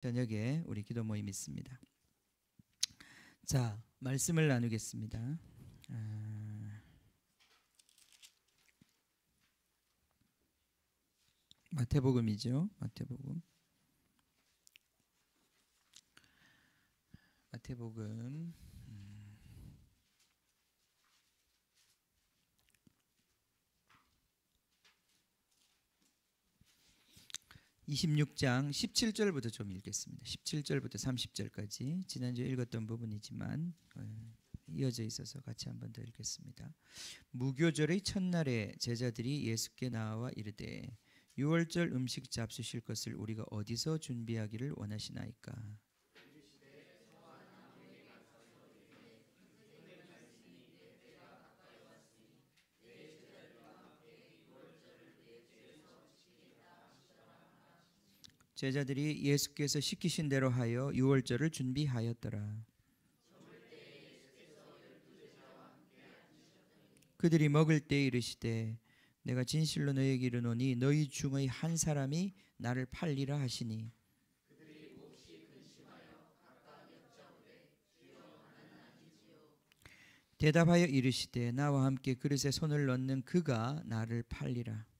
저녁에 우리 기도 모임 있습니다. 자, 말씀을 나누겠습니다. 마태복음이죠. 마태복음 26장 17절부터 좀 읽겠습니다. 17절부터 30절까지 지난주에 읽었던 부분이지만 이어져 있어서 같이 한번 더 읽겠습니다. 무교절의 첫날에 제자들이 예수께 나와 이르되 유월절 음식 잡수실 것을 우리가 어디서 준비하기를 원하시나이까? 제자들이 예수께서 시키신 대로 하여 유월절을 준비하였더라. 그들이 먹을 때 이르시되 내가 진실로 너희에게 이르노니 너희 중의 한 사람이 나를 팔리라 하시니 대답하여 이르시되 나와 함께 그릇에 손을 넣는 그가 나를 팔리라.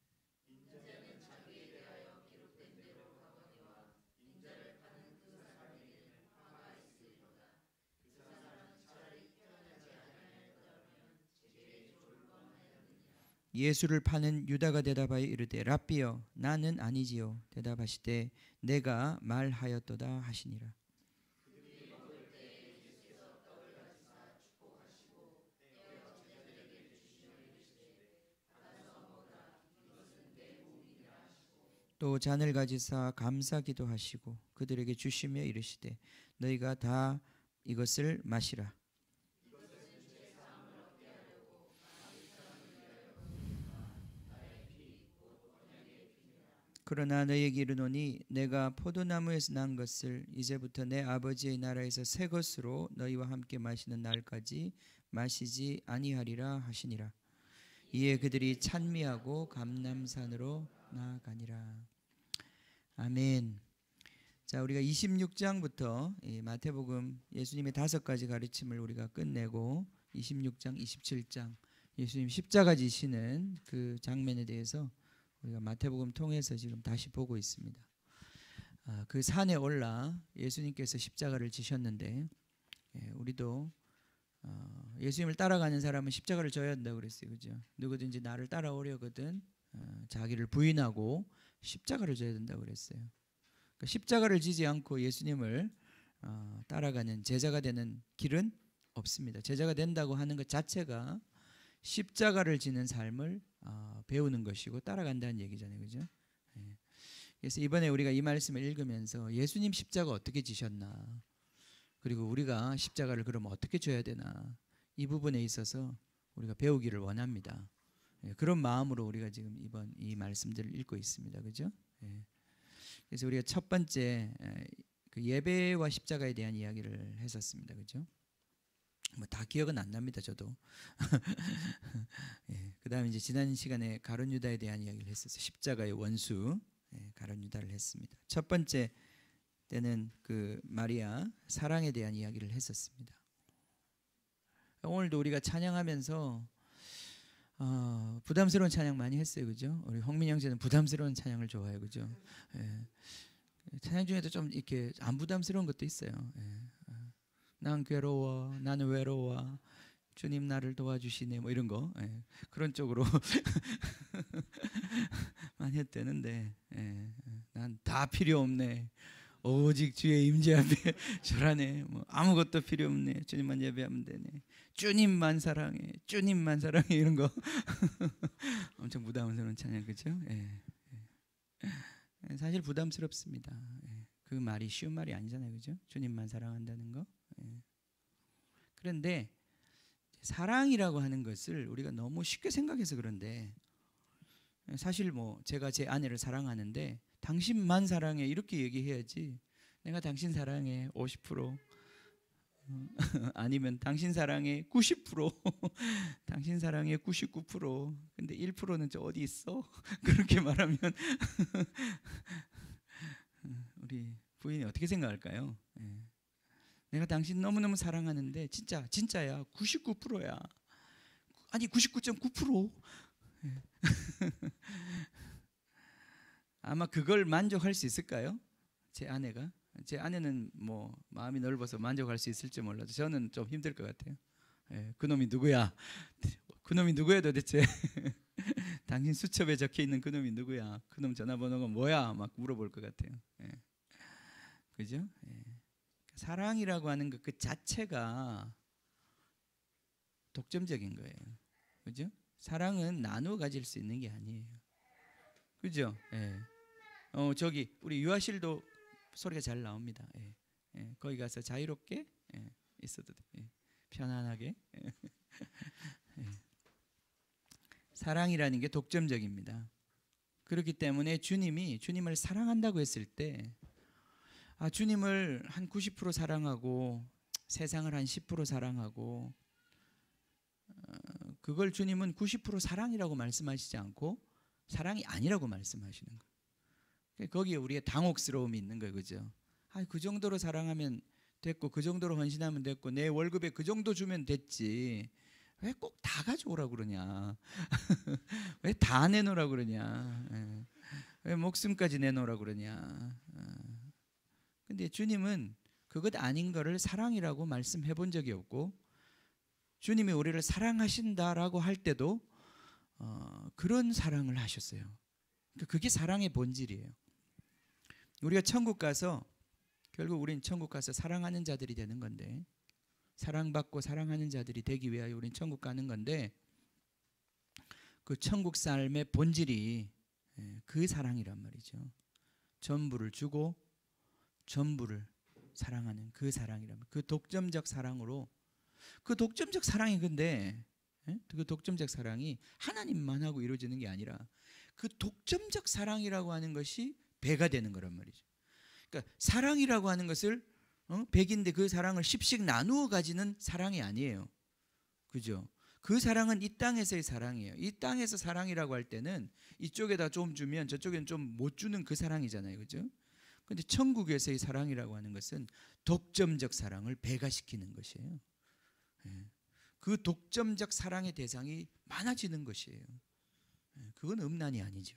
예수를 파는 유다가 대답하여 이르되 랍비여 나는 아니지요. 대답하시되 내가 말하였도다 하시니라. 또 잔을 가지사 감사 기도하시고 그들에게 주시며 이르시되 너희가 다 이것을 마시라. 그러나 너희에게 이르노니 내가 포도나무에서 난 것을 이제부터 내 아버지의 나라에서 새 것으로 너희와 함께 마시는 날까지 마시지 아니하리라 하시니라. 이에 그들이 찬미하고 감람산으로 나아가니라. 아멘. 자, 우리가 26장부터 마태복음 예수님의 5가지 가르침을 우리가 끝내고 26장, 27장 예수님 십자가 지시는 그 장면에 대해서 우리가 마태복음 통해서 지금 다시 보고 있습니다. 그 산에 올라 예수님께서 십자가를 지셨는데 우리도 예수님을 따라가는 사람은 십자가를 져야 한다고 그랬어요. 그죠? 누구든지 나를 따라오려거든 자기를 부인하고 십자가를 져야 된다고 그랬어요. 그러니까 십자가를 지지 않고 예수님을 따라가는 제자가 되는 길은 없습니다. 제자가 된다고 하는 것 자체가 십자가를 지는 삶을 배우는 것이고 따라간다는 얘기잖아요. 그죠? 그래서 이번에 우리가 이 말씀을 읽으면서 예수님 십자가 어떻게 지셨나, 그리고 우리가 십자가를 그러면 어떻게 져야 되나, 이 부분에 있어서 우리가 배우기를 원합니다. 그런 마음으로 우리가 지금 이번 이 말씀들을 읽고 있습니다. 그죠? 그래서 우리가 첫 번째 그 예배와 십자가에 대한 이야기를 했었습니다. 그죠? 뭐 다 기억은 안 납니다. 저도. 그다음에 이제 지난 시간에 가룟 유다에 대한 이야기를 했었어요. 십자가의 원수 가룟 유다를 했습니다. 첫 번째 때는 그 마리아 사랑에 대한 이야기를 했었습니다. 오늘도 우리가 찬양하면서 부담스러운 찬양 많이 했어요. 그죠? 우리 홍민영 씨는 부담스러운 찬양을 좋아해요. 그죠? 찬양 중에도 좀 이렇게 안 부담스러운 것도 있어요. 난 괴로워, 나는 외로워, 주님 나를 도와주시네, 뭐 이런 거, 그런 쪽으로 많이 했대는데, 난 다 필요 없네, 오직 주의 임재 앞에 절하네, 뭐 아무것도 필요 없네, 주님만 예배하면 되네, 주님만 사랑해, 주님만 사랑해, 이런 거 엄청 부담스러운 찬양. 그죠? 사실 부담스럽습니다. 그 말이 쉬운 말이 아니잖아요. 그죠? 주님만 사랑한다는 거. 그런데 사랑이라고 하는 것을 우리가 너무 쉽게 생각해서 그런데, 사실 뭐 제가 제 아내를 사랑하는데 당신만 사랑해 이렇게 얘기해야지, 내가 당신 사랑해 50% 아니면 당신 사랑해 90% 당신 사랑해 99% 근데 1%는 저 어디 있어? 그렇게 말하면 우리 부인이 어떻게 생각할까요? 예. 내가 당신 너무너무 사랑하는데 진짜야 99%야. 아니 99.9%. 예. 아마 그걸 만족할 수 있을까요? 제 아내가? 제 아내는 뭐 마음이 넓어서 만족할 수 있을지 몰라도 저는 좀 힘들 것 같아요. 예, 그놈이 누구야? 그놈이 누구야 도대체? 당신 수첩에 적혀있는 그놈이 누구야? 그놈 전화번호가 뭐야? 막 물어볼 것 같아요. 예. 그죠? 예. 사랑이라고 하는 것 그 자체가 독점적인 거예요. 그죠? 사랑은 나누어 가질 수 있는 게 아니에요. 그죠? 예. 저기 우리 유아실도 소리가 잘 나옵니다. 예. 예. 거기 가서 자유롭게 있어도 돼. 예. 편안하게. 예. 사랑이라는 게 독점적입니다. 그렇기 때문에 주님을 사랑한다고 했을 때 주님을 한 90% 사랑하고 세상을 한 10% 사랑하고 그걸 주님은 90% 사랑이라고 말씀하시지 않고 사랑이 아니라고 말씀하시는 거예요. 거기에 우리의 당혹스러움이 있는 거예요. 그죠? 그 정도로 사랑하면 됐고 그 정도로 헌신하면 됐고 내 월급에 그 정도 주면 됐지 왜 꼭 다 가져오라고 그러냐. 왜 다 내놓으라고 그러냐. 왜 목숨까지 내놓으라고 그러냐. 근데 주님은 그것 아닌 거를 사랑이라고 말씀해 본 적이 없고 주님이 우리를 사랑하신다라고 할 때도 그런 사랑을 하셨어요. 그게 사랑의 본질이에요. 우리가 천국 가서 결국 우린 천국 가서 사랑하는 자들이 되는 건데 사랑받고 사랑하는 자들이 되기 위하여 우린 천국 가는 건데 그 천국 삶의 본질이 그 사랑이란 말이죠. 전부를 주고 전부를 사랑하는 그 사랑이라면 그 독점적 사랑으로 그 독점적 사랑이 근데 그 독점적 사랑이 하나님만 하고 이루어지는 게 아니라 그 독점적 사랑이라고 하는 것이 배가 되는 거란 말이죠. 그러니까 사랑이라고 하는 것을 백인데 그 사랑을 10씩 나누어 가지는 사랑이 아니에요. 그죠? 그 사랑은 이 땅에서의 사랑이에요. 이 땅에서 사랑이라고 할 때는 이쪽에다 좀 주면 저쪽에는 좀 못 주는 그 사랑이잖아요. 그죠? 근데 천국에서의 사랑이라고 하는 것은 독점적 사랑을 배가시키는 것이에요. 그 독점적 사랑의 대상이 많아지는 것이에요. 그건 음란이 아니죠.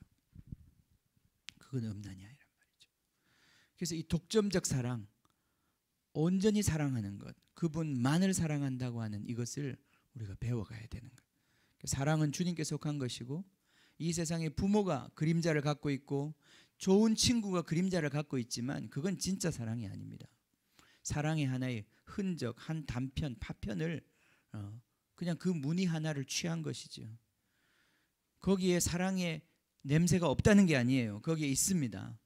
그건 음란이 아니란 말이죠. 그래서 이 독점적 사랑, 온전히 사랑하는 것, 그분만을 사랑한다고 하는 이것을 우리가 배워가야 되는 거예요. 사랑은 주님께 속한 것이고 이 세상에 부모가 그림자를 갖고 있고 좋은 친구가 그림자를 갖고 있지만 그건 진짜 사랑이 아닙니다. 사랑의 하나의 흔적, 한 단편, 파편을 그냥 그 무늬 하나를 취한 것이죠. 거기에 사랑의 냄새가 없다는 게 아니에요. 거기에 있습니다.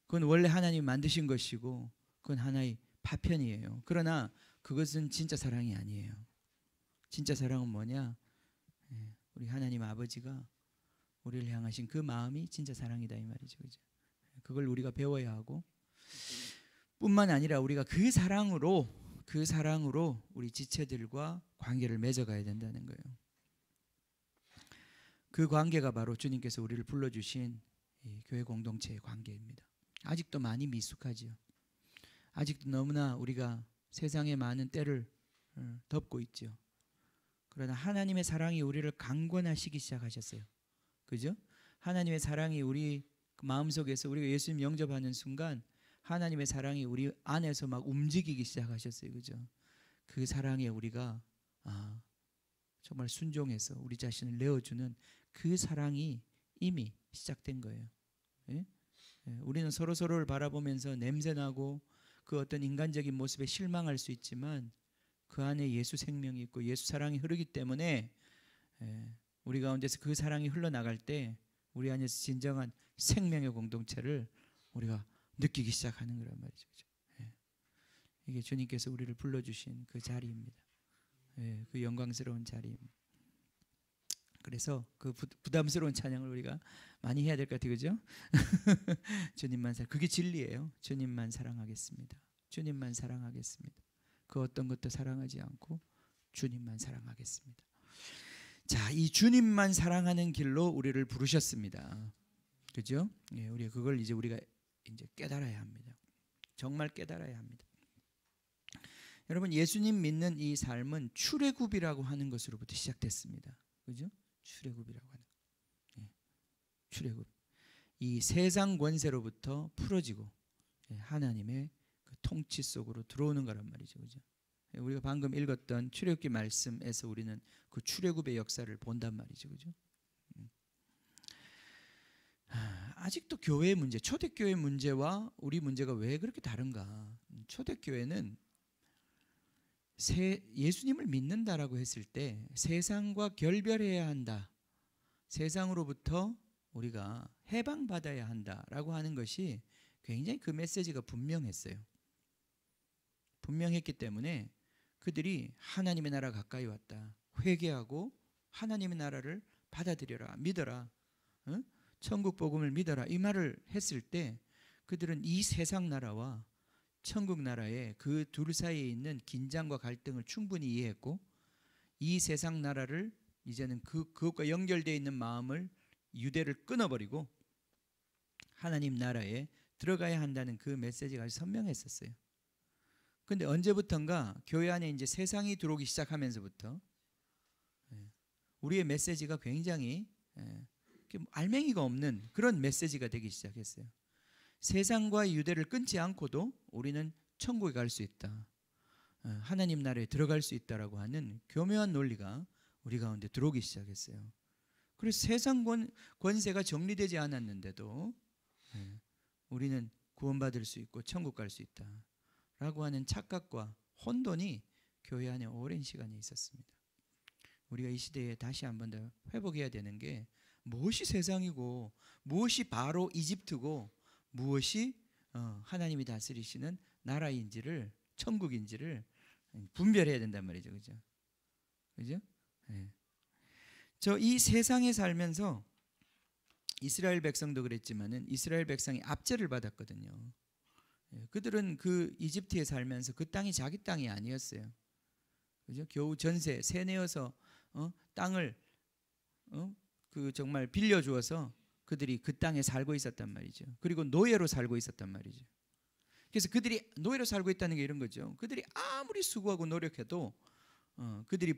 그건 원래 하나님이 만드신 것이고 그건 하나의 파편이에요. 그러나 그것은 진짜 사랑이 아니에요. 진짜 사랑은 뭐냐? 우리 하나님 아버지가 우리를 향하신 그 마음이 진짜 사랑이다 이 말이죠. 그죠? 그걸 우리가 배워야 하고 뿐만 아니라 우리가 그 사랑으로 우리 지체들과 관계를 맺어가야 된다는 거예요. 그 관계가 바로 주님께서 우리를 불러주신 이 교회 공동체의 관계입니다. 아직도 많이 미숙하지요. 아직도 너무나 우리가 세상의 많은 때를 덮고 있죠. 그러나 하나님의 사랑이 우리를 강권하시기 시작하셨어요. 그죠? 하나님의 사랑이 우리 마음속에서 우리가 예수님 영접하는 순간 하나님의 사랑이 우리 안에서 막 움직이기 시작하셨어요. 그죠? 그 사랑에 우리가 정말 순종해서 우리 자신을 내어주는 그 사랑이 이미 시작된 거예요. 예? 우리는 서로서로를 바라보면서 냄새나고 그 어떤 인간적인 모습에 실망할 수 있지만 그 안에 예수 생명이 있고 예수 사랑이 흐르기 때문에 우리 가운데서 그 사랑이 흘러나갈 때 우리 안에서 진정한 생명의 공동체를 우리가 느끼기 시작하는 거란 말이죠. 이게 주님께서 우리를 불러주신 그 자리입니다. 그 영광스러운 자리입니다. 그래서 그 부담스러운 찬양을 우리가 많이 해야 될 것 같아요. 그죠? 주님만 그게 진리예요. 주님만 사랑하겠습니다. 주님만 사랑하겠습니다. 그 어떤 것도 사랑하지 않고 주님만 사랑하겠습니다. 자, 이 주님만 사랑하는 길로 우리를 부르셨습니다. 그죠? 우리가 그걸 우리가 이제 깨달아야 합니다. 정말 깨달아야 합니다. 여러분, 예수님 믿는 이 삶은 출애굽이라고 하는 것으로부터 시작됐습니다. 그죠? 출애굽이라고 하는 출애굽. 이 세상 권세로부터 풀어지고 하나님의 그 통치 속으로 들어오는 거란 말이죠. 그죠? 우리가 방금 읽었던 출애굽기 말씀에서 우리는 그 출애굽의 역사를 본단 말이죠. 그죠? 아직도 교회의 문제, 초대교회 문제와 우리 문제가 왜 그렇게 다른가? 초대교회는 예수님을 믿는다라고 했을 때 세상과 결별해야 한다. 세상으로부터 우리가 해방받아야 한다라고 하는 것이 굉장히 그 메시지가 분명했어요. 분명했기 때문에 그들이 하나님의 나라 가까이 왔다. 회개하고 하나님의 나라를 받아들여라. 믿어라. 천국 복음을 믿어라. 이 말을 했을 때 그들은 이 세상 나라와 천국 나라의 그 둘 사이에 있는 긴장과 갈등을 충분히 이해했고 이 세상 나라를 이제는 그것과 연결되어 있는 마음을 유대를 끊어버리고 하나님 나라에 들어가야 한다는 그 메시지가 아주 선명했었어요. 그런데 언제부턴가 교회 안에 이제 세상이 들어오기 시작하면서부터 우리의 메시지가 굉장히 알맹이가 없는 그런 메시지가 되기 시작했어요. 세상과 유대를 끊지 않고도 우리는 천국에 갈 수 있다. 하나님 나라에 들어갈 수 있다라고 하는 교묘한 논리가 우리 가운데 들어오기 시작했어요. 그래서 세상 권세가 정리되지 않았는데도 우리는 구원받을 수 있고 천국 갈 수 있다라고 하는 착각과 혼돈이 교회 안에 오랜 시간이 있었습니다. 우리가 이 시대에 다시 한 번 더 회복해야 되는 게 무엇이 세상이고 무엇이 바로 이집트고 무엇이 하나님이 다스리시는 나라인지를 천국인지를 분별해야 된단 말이죠. 그죠? 그죠? 네. 저 이 세상에 살면서 이스라엘 백성도 그랬지만은 이스라엘 백성이 압제를 받았거든요. 그들은 그 이집트에 살면서 그 땅이 자기 땅이 아니었어요. 그죠? 겨우 전세 세내어서 땅을 그 정말 빌려주어서 그들이 그 땅에 살고 있었단 말이죠. 그리고 노예로 살고 있었단 말이죠. 그래서 그들이 노예로 살고 있다는 게 이런 거죠. 그들이 아무리 수고하고 노력해도 그들이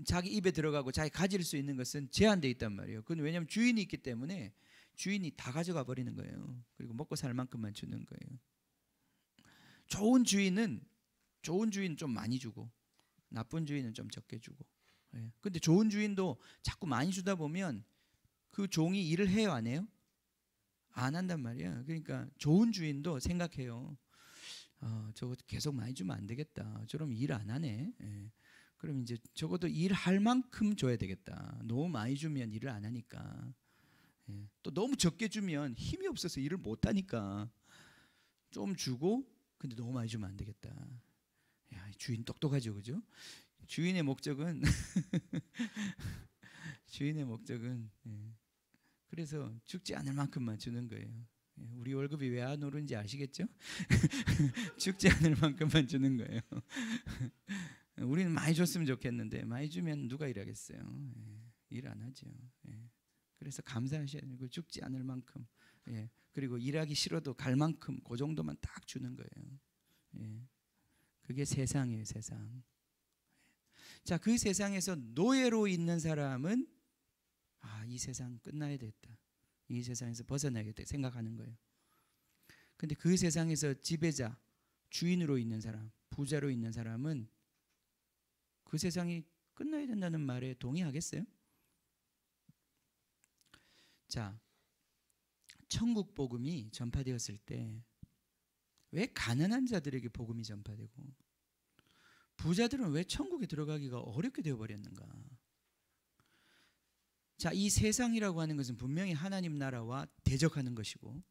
자기 입에 들어가고 자기 가질 수 있는 것은 제한되어 있단 말이에요. 그건 왜냐하면 주인이 있기 때문에 주인이 다 가져가 버리는 거예요. 그리고 먹고 살 만큼만 주는 거예요. 좋은 주인은 좀 많이 주고 나쁜 주인은 좀 적게 주고. 근데 좋은 주인도 자꾸 많이 주다 보면 그 종이 일을 해요, 안 해요? 안 한단 말이야. 그러니까 좋은 주인도 생각해요. 저거 계속 많이 주면 안 되겠다. 저럼 일 안 하네. 그럼 이제 적어도 일할 만큼 줘야 되겠다. 너무 많이 주면 일을 안 하니까. 또 너무 적게 주면 힘이 없어서 일을 못 하니까 좀 주고 근데 너무 많이 주면 안 되겠다. 야, 주인 똑똑하죠, 그죠? 주인의 목적은 그래서 죽지 않을 만큼만 주는 거예요. 우리 월급이 왜 안 오르는지 아시겠죠? 죽지 않을 만큼만 주는 거예요. 우리는 많이 줬으면 좋겠는데 많이 주면 누가 일하겠어요? 일 안 하죠. 그래서 감사하셔야 되고 죽지 않을 만큼 그리고 일하기 싫어도 갈 만큼 그 정도만 딱 주는 거예요. 그게 세상이에요, 세상. 자, 그 세상에서 노예로 있는 사람은 이 세상 끝나야 되겠다. 이 세상에서 벗어나야겠다 생각하는 거예요. 근데 그 세상에서 지배자, 주인으로 있는 사람, 부자로 있는 사람은 그 세상이 끝나야 된다는 말에 동의하겠어요? 자, 천국 복음이 전파되었을 때 왜 가난한 자들에게 복음이 전파되고 부자들은 왜 천국에 들어가기가 어렵게 되어버렸는가? 자, 이 세상이라고 하는 것은 분명히 하나님 나라와 대적하는 것이고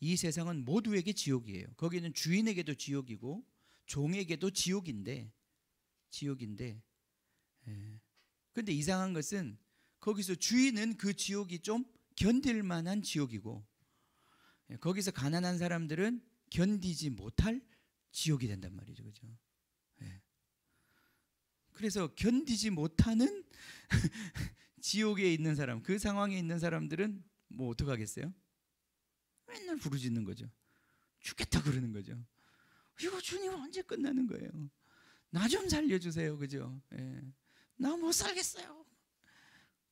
이 세상은 모두에게 지옥이에요. 거기는 주인에게도 지옥이고 종에게도 지옥인데 근데 이상한 것은 거기서 주인은 그 지옥이 좀 견딜 만한 지옥이고 거기서 가난한 사람들은 견디지 못할 지옥이 된단 말이죠. 그죠? 그래서 견디지 못하는 지옥에 있는 사람, 그 상황에 있는 사람들은 뭐 어떡하겠어요? 맨날 부르짖는 거죠. 죽겠다 그러는 거죠. 이거 주님 언제 끝나는 거예요? 나 좀 살려주세요. 그죠? 예. 나 못 살겠어요.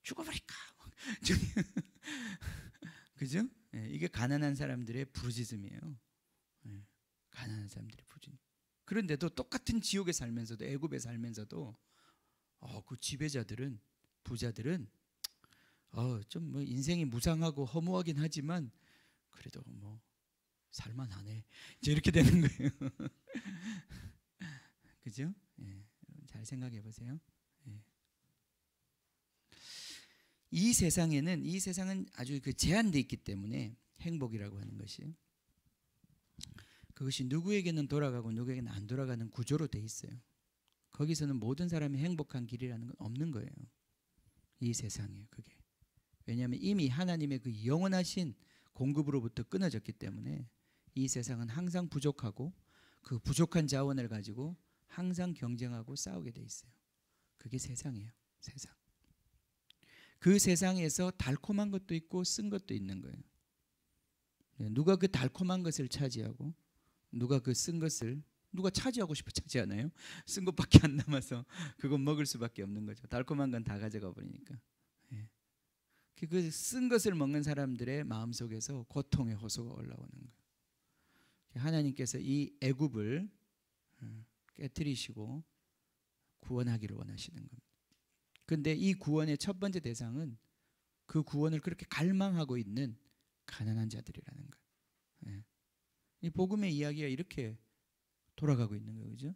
죽어버릴까? 그죠? 예. 이게 가난한 사람들의 부르짖음이에요. 예. 가난한 사람들의 부르짖음. 그런데도 똑같은 지옥에 살면서도, 애굽에 살면서도 그 지배자들은, 부자들은 좀 뭐 인생이 무상하고 허무하긴 하지만 그래도 뭐 살만하네, 이제 이렇게 되는 거예요. 그죠? 예. 잘 생각해 보세요. 예. 이 세상은 아주 그 제한되어 있기 때문에 행복이라고 하는 것이, 그것이 누구에게는 돌아가고 누구에게는 안 돌아가는 구조로 돼 있어요. 거기서는 모든 사람이 행복한 길이라는 건 없는 거예요. 이 세상에 그게. 왜냐하면 이미 하나님의 그 영원하신 공급으로부터 끊어졌기 때문에 이 세상은 항상 부족하고, 그 부족한 자원을 가지고 항상 경쟁하고 싸우게 돼 있어요. 그게 세상이에요. 세상. 그 세상에서 달콤한 것도 있고 쓴 것도 있는 거예요. 누가 그 달콤한 것을 차지하고 누가 그 쓴 것을, 누가 차지하고 싶어 차지하나요? 쓴 것밖에 안 남아서 그건 먹을 수밖에 없는 거죠. 달콤한 건 다 가져가 버리니까. 그 쓴 것을 먹는 사람들의 마음속에서 고통의 호소가 올라오는 거예요. 하나님께서 이 애굽을 깨뜨리시고 구원하기를 원하시는 겁니다. 그런데 이 구원의 첫 번째 대상은 그 구원을 그렇게 갈망하고 있는 가난한 자들이라는 거예요. 이 복음의 이야기가 이렇게 돌아가고 있는 거예요. 그죠?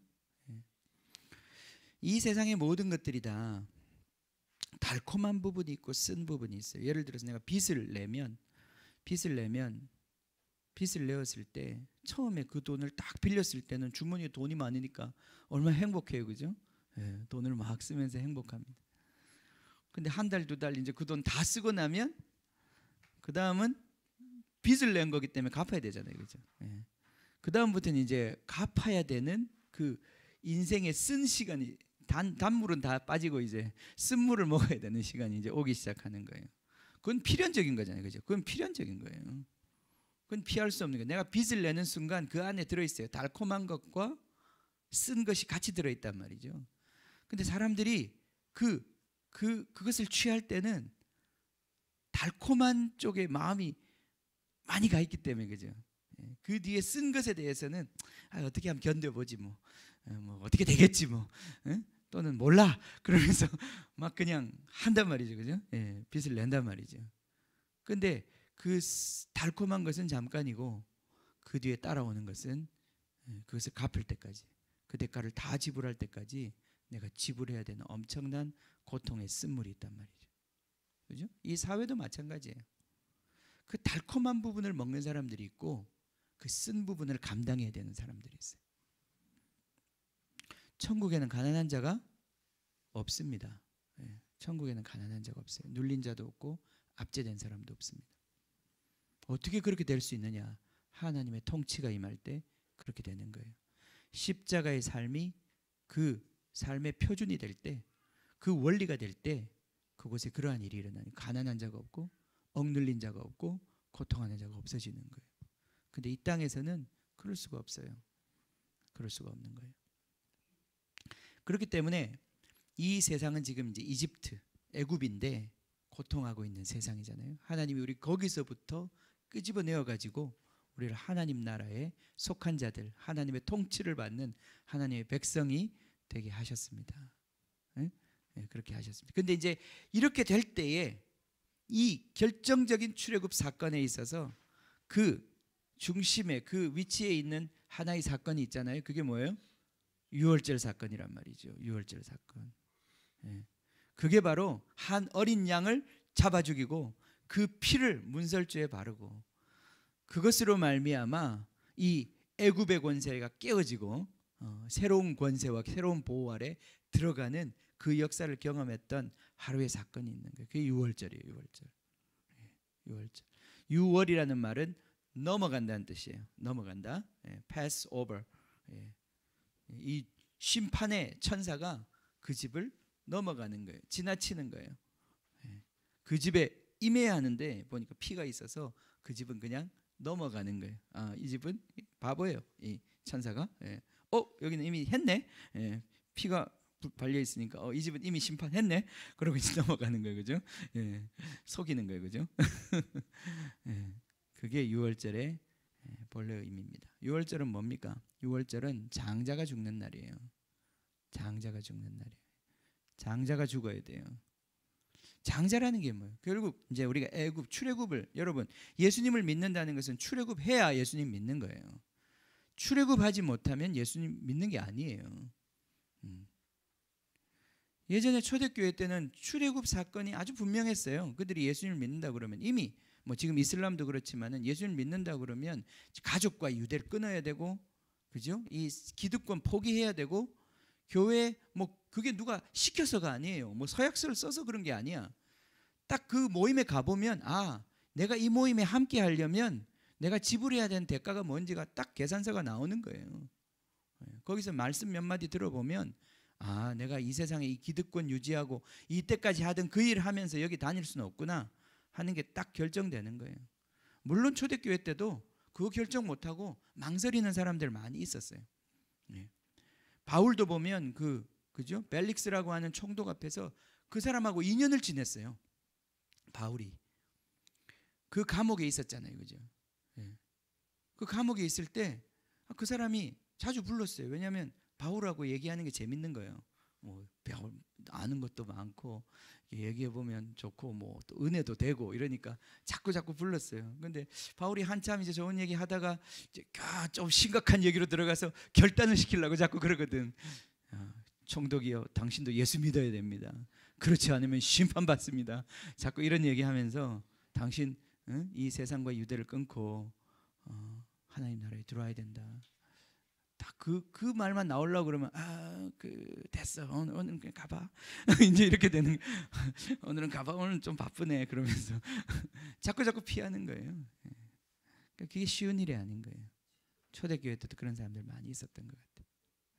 이 세상의 모든 것들이 다 달콤한 부분이 있고 쓴 부분이 있어요. 예를 들어서 내가 빚을 내었을 때 처음에 그 돈을 딱 빌렸을 때는 주머니에 돈이 많으니까 얼마나 행복해요. 그죠? 돈을 막 쓰면서 행복합니다. 근데 한 달, 두 달 이제 그 돈 다 쓰고 나면 그 다음은 빚을 낸 거기 때문에 갚아야 되잖아요. 그죠? 그 다음부터는 이제 갚아야 되는 그 인생의 쓴 시간이, 단물은 다 빠지고 이제 쓴물을 먹어야 되는 시간이 이제 오기 시작하는 거예요. 그건 필연적인 거잖아요. 그죠? 그건 필연적인 거예요. 그건 피할 수 없는 거예요. 내가 빚을 내는 순간 그 안에 들어있어요. 달콤한 것과 쓴 것이 같이 들어있단 말이죠. 근데 사람들이 그것을 취할 때는 달콤한 쪽에 마음이 많이 가 있기 때문에, 그죠? 그 뒤에 쓴 것에 대해서는 어떻게 하면 견뎌보지 뭐 어떻게 되겠지 뭐, 또는 몰라 그러면서 막 그냥 한단 말이죠. 그죠? 빚을 낸단 말이죠. 근데 그 달콤한 것은 잠깐이고 그 뒤에 따라오는 것은 그것을 갚을 때까지, 그 대가를 다 지불할 때까지 내가 지불해야 되는 엄청난 고통의 쓴물이 있단 말이죠. 그죠? 이 사회도 마찬가지예요. 그 달콤한 부분을 먹는 사람들이 있고 그 쓴 부분을 감당해야 되는 사람들이 있어요. 천국에는 가난한 자가 없습니다. 천국에는 가난한 자가 없어요. 눌린 자도 없고 압제된 사람도 없습니다. 어떻게 그렇게 될 수 있느냐? 하나님의 통치가 임할 때 그렇게 되는 거예요. 십자가의 삶이 그 삶의 표준이 될 때, 그 원리가 될 때 그곳에 그러한 일이 일어나요. 가난한 자가 없고 억눌린 자가 없고 고통하는 자가 없어지는 거예요. 근데 이 땅에서는 그럴 수가 없어요. 그럴 수가 없는 거예요. 그렇기 때문에 이 세상은 지금 이제 이집트, 애굽인데 고통하고 있는 세상이잖아요. 하나님이 우리 거기서부터 끄집어내어 가지고 우리를 하나님 나라에 속한 자들, 하나님의 통치를 받는 하나님의 백성이 되게 하셨습니다. 그렇게 하셨습니다. 근데 이제 이렇게 될 때에 이 결정적인 출애굽 사건에 있어서 그 중심에, 그 위치에 있는 하나의 사건이 있잖아요. 그게 뭐예요? 유월절 사건이란 말이죠. 유월절 사건. 그게 바로 한 어린 양을 잡아 죽이고 그 피를 문설주에 바르고, 그것으로 말미암아 이 애굽의 권세가 깨어지고 새로운 권세와 새로운 보호 아래 들어가는 그 역사를 경험했던 하루의 사건이 있는 거예요. 그게 유월절이에요. 유월절. 유월절. 유월이라는 말은 넘어간다는 뜻이에요. 넘어간다. pass over. 이 심판의 천사가 그 집을 넘어가는 거예요. 지나치는 거예요. 그 집에 임해야 하는데 보니까 피가 있어서 그 집은 그냥 넘어가는 거예요. 이 집은 바보예요. 이 천사가. 예. 여기는 이미 했네. 예. 피가 발려 있으니까 이 집은 이미 심판했네. 그러고 이제 넘어가는 거예요, 그죠? 예. 속이는 거예요, 그죠? 예. 그게 유월절의 본래 의미입니다. 유월절은 뭡니까? 유월절은 장자가 죽는 날이에요. 장자가 죽는 날이에요. 장자가 죽어야 돼요. 장자라는 게 뭐예요? 결국 이제 우리가 애굽 출애굽을, 여러분 예수님을 믿는다는 것은 출애굽해야 예수님 믿는 거예요. 출애굽하지 못하면 예수님 믿는 게 아니에요. 예전에 초대교회 때는 출애굽 사건이 아주 분명했어요. 그들이 예수님을 믿는다 그러면 이미 뭐 지금 이슬람도 그렇지만은 예수님을 믿는다 그러면 가족과 유대를 끊어야 되고, 그죠? 이 기득권 포기해야 되고, 교회 뭐 그게 누가 시켜서가 아니에요. 뭐 서약서를 써서 그런 게 아니야. 딱 그 모임에 가보면 내가 이 모임에 함께 하려면 내가 지불해야 되는 대가가 뭔지가 딱 계산서가 나오는 거예요. 거기서 말씀 몇 마디 들어보면 내가 이 세상에 이 기득권 유지하고 이때까지 하던 그 일을 하면서 여기 다닐 수는 없구나 하는 게 딱 결정되는 거예요. 물론 초대교회 때도 그거 결정 못하고 망설이는 사람들 많이 있었어요. 바울도 보면 그죠? 벨릭스라고 하는 총독 앞에서 그 사람하고 2년을 지냈어요. 바울이 그 감옥에 있었잖아요, 그죠? 그 감옥에 있을 때 그 사람이 자주 불렀어요. 왜냐하면 바울하고 얘기하는 게 재밌는 거예요. 뭐 아는 것도 많고 얘기해 보면 좋고 뭐 또 은혜도 되고 이러니까 자꾸 불렀어요. 근데 바울이 한참 이제 좋은 얘기 하다가 이제 좀 심각한 얘기로 들어가서 결단을 시키려고 자꾸 그러거든. 총독이요, 당신도 예수 믿어야 됩니다. 그렇지 않으면 심판받습니다. 자꾸 이런 얘기하면서 당신 이 세상과 유대를 끊고 하나님 나라에 들어와야 된다. 딱 그 말만 나오려고 그러면 됐어, 오늘은 그냥 가봐. 이제 이렇게 되는. 오늘은 가봐, 오늘은 좀 바쁘네 그러면서 자꾸 피하는 거예요. 그러니까 그게 쉬운 일이 아닌 거예요. 초대교회 때도 그런 사람들 많이 있었던 것 같아요.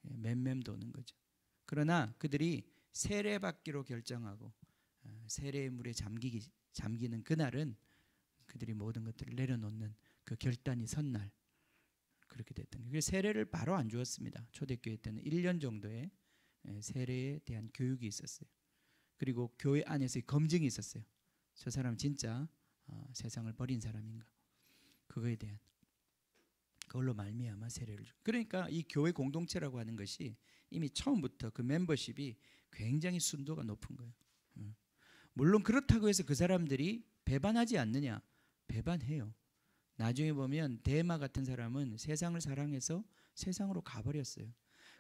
맴맴 도는 거죠. 그러나 그들이 세례받기로 결정하고 세례의 물에 잠기는 그날은 그들이 모든 것들을 내려놓는 그 결단이 선 날, 그렇게 됐던 거예요. 그래서 세례를 바로 안 주었습니다. 초대교회 때는 1년 정도의 세례에 대한 교육이 있었어요. 그리고 교회 안에서의 검증이 있었어요. 저 사람은 진짜 세상을 버린 사람인가, 그거에 대한, 그걸로 말미암아 세례를 주. 그러니까 이 교회 공동체라고 하는 것이 이미 처음부터 그 멤버십이 굉장히 순도가 높은 거예요. 물론 그렇다고 해서 그 사람들이 배반하지 않느냐? 배반해요. 나중에 보면 데마 같은 사람은 세상을 사랑해서 세상으로 가버렸어요.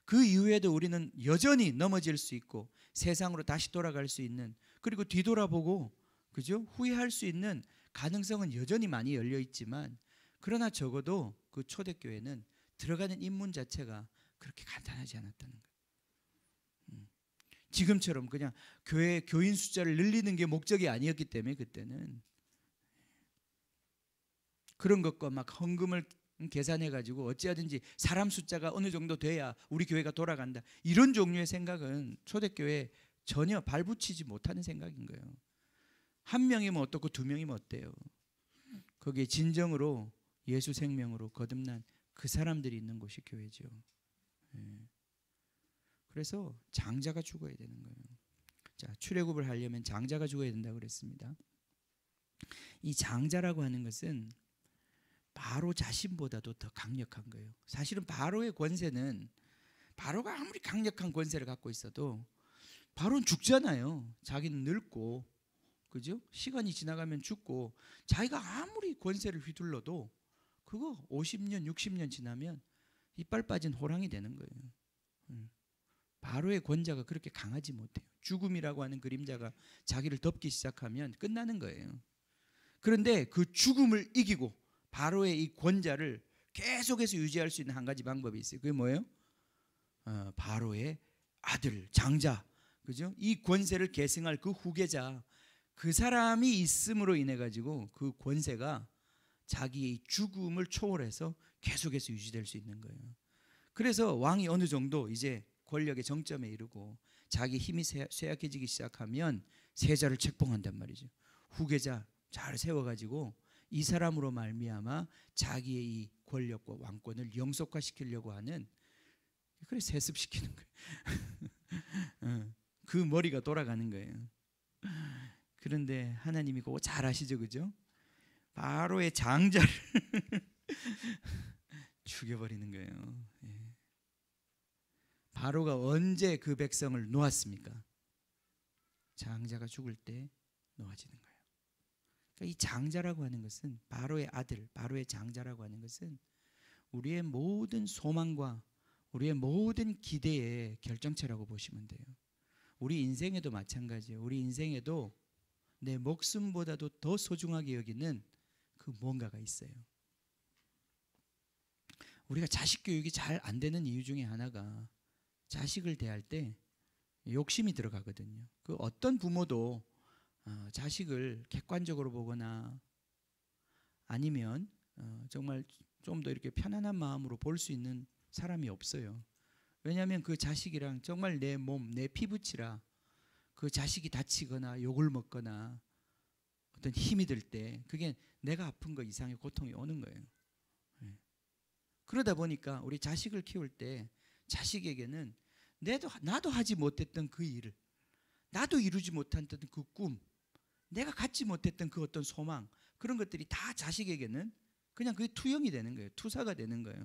그 이후에도 우리는 여전히 넘어질 수 있고 세상으로 다시 돌아갈 수 있는, 그리고 뒤돌아보고 그죠? 후회할 수 있는 가능성은 여전히 많이 열려 있지만, 그러나 적어도 그 초대교회는 들어가는 입문 자체가 그렇게 간단하지 않았다는 거예요. 지금처럼 그냥 교회 교인 숫자를 늘리는 게 목적이 아니었기 때문에 그때는 그런 것과 막 헌금을 계산해 가지고 어찌하든지 사람 숫자가 어느 정도 돼야 우리 교회가 돌아간다, 이런 종류의 생각은 초대교회에 전혀 발붙이지 못하는 생각인 거예요. 한 명이면 어떻고 두 명이면 어때요? 거기에 진정으로 예수 생명으로 거듭난 그 사람들이 있는 곳이 교회죠. 그래서 장자가 죽어야 되는 거예요. 자, 출애굽을 하려면 장자가 죽어야 된다고 그랬습니다. 이 장자라고 하는 것은 바로 자신보다도 더 강력한 거예요. 사실은 바로의 권세는, 바로가 아무리 강력한 권세를 갖고 있어도 바로는 죽잖아요. 자기는 늙고, 그죠? 시간이 지나가면 죽고, 자기가 아무리 권세를 휘둘러도 그거 50년 60년 지나면 이빨 빠진 호랑이 되는 거예요. 바로의 권자가 그렇게 강하지 못해요. 죽음이라고 하는 그림자가 자기를 덮기 시작하면 끝나는 거예요. 그런데 그 죽음을 이기고 바로의 이 권자를 계속해서 유지할 수 있는 한 가지 방법이 있어요. 그게 뭐예요? 바로의 아들, 장자, 그죠? 이 권세를 계승할 그 후계자, 그 사람이 있음으로 인해 가지고 그 권세가 자기의 죽음을 초월해서 계속해서 유지될 수 있는 거예요. 그래서 왕이 어느 정도 이제 권력의 정점에 이르고 자기 힘이 쇠약해지기 시작하면 세자를 책봉한단 말이죠. 후계자 잘 세워가지고 이 사람으로 말미암아 자기의 이 권력과 왕권을 영속화시키려고 하는, 그래 세습시키는 거예요. 그 머리가 돌아가는 거예요. 그런데 하나님이 그거 잘 아시죠, 그죠? 바로의 장자를 죽여버리는 거예요. 바로가 언제 그 백성을 놓았습니까? 장자가 죽을 때 놓아지는 거예요. 그러니까 이 장자라고 하는 것은, 바로의 아들, 바로의 장자라고 하는 것은 우리의 모든 소망과 우리의 모든 기대의 결정체라고 보시면 돼요. 우리 인생에도 마찬가지예요. 우리 인생에도 내 목숨보다도 더 소중하게 여기는 그 뭔가가 있어요. 우리가 자식 교육이 잘 안 되는 이유 중에 하나가, 자식을 대할 때 욕심이 들어가거든요. 그 어떤 부모도 자식을 객관적으로 보거나 아니면 정말 좀 더 이렇게 편안한 마음으로 볼 수 있는 사람이 없어요. 왜냐하면 그 자식이랑 정말 내 몸, 내 피부치라 그 자식이 다치거나 욕을 먹거나 어떤 힘이 들 때 그게 내가 아픈 거 이상의 고통이 오는 거예요. 그러다 보니까 우리 자식을 키울 때 자식에게는 나도 하지 못했던 그 일을, 나도 이루지 못했던 그 꿈, 내가 갖지 못했던 그 어떤 소망, 그런 것들이 다 자식에게는 그냥 그게 투영이 되는 거예요. 투사가 되는 거예요.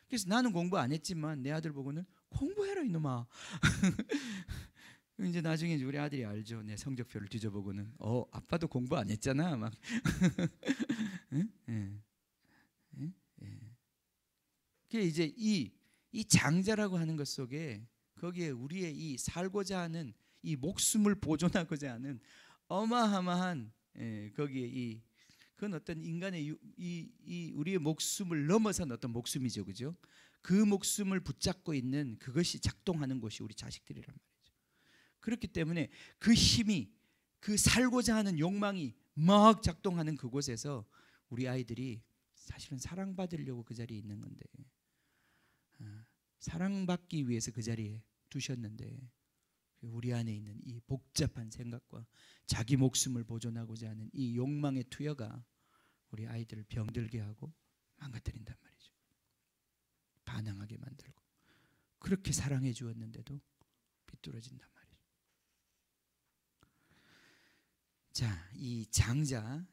그래서 나는 공부 안 했지만 내 아들 보고는 공부해라 이놈아. 이제 나중에 우리 아들이 알죠. 내 성적표를 뒤져보고는 아빠도 공부 안 했잖아 막. 그게 이제 이 장자라고 하는 것 속에, 거기에 우리의 이 살고자 하는 이 목숨을 보존하고자 하는 어마어마한 거기에 그건 어떤 인간의 이 우리의 목숨을 넘어선 어떤 목숨이죠, 그죠? 그 목숨을 붙잡고 있는 그것이 작동하는 곳이 우리 자식들이란 말이죠. 그렇기 때문에 그 힘이, 그 살고자 하는 욕망이 막 작동하는 그곳에서 우리 아이들이 사실은 사랑받으려고 그 자리에 있는 건데, 사랑받기 위해서 그 자리에 두셨는데, 우리 안에 있는 이 복잡한 생각과 자기 목숨을 보존하고자 하는 이 욕망의 투여가 우리 아이들을 병들게 하고 망가뜨린단 말이죠. 반항하게 만들고, 그렇게 사랑해 주었는데도 비뚤어진단 말이죠. 자, 이 장자가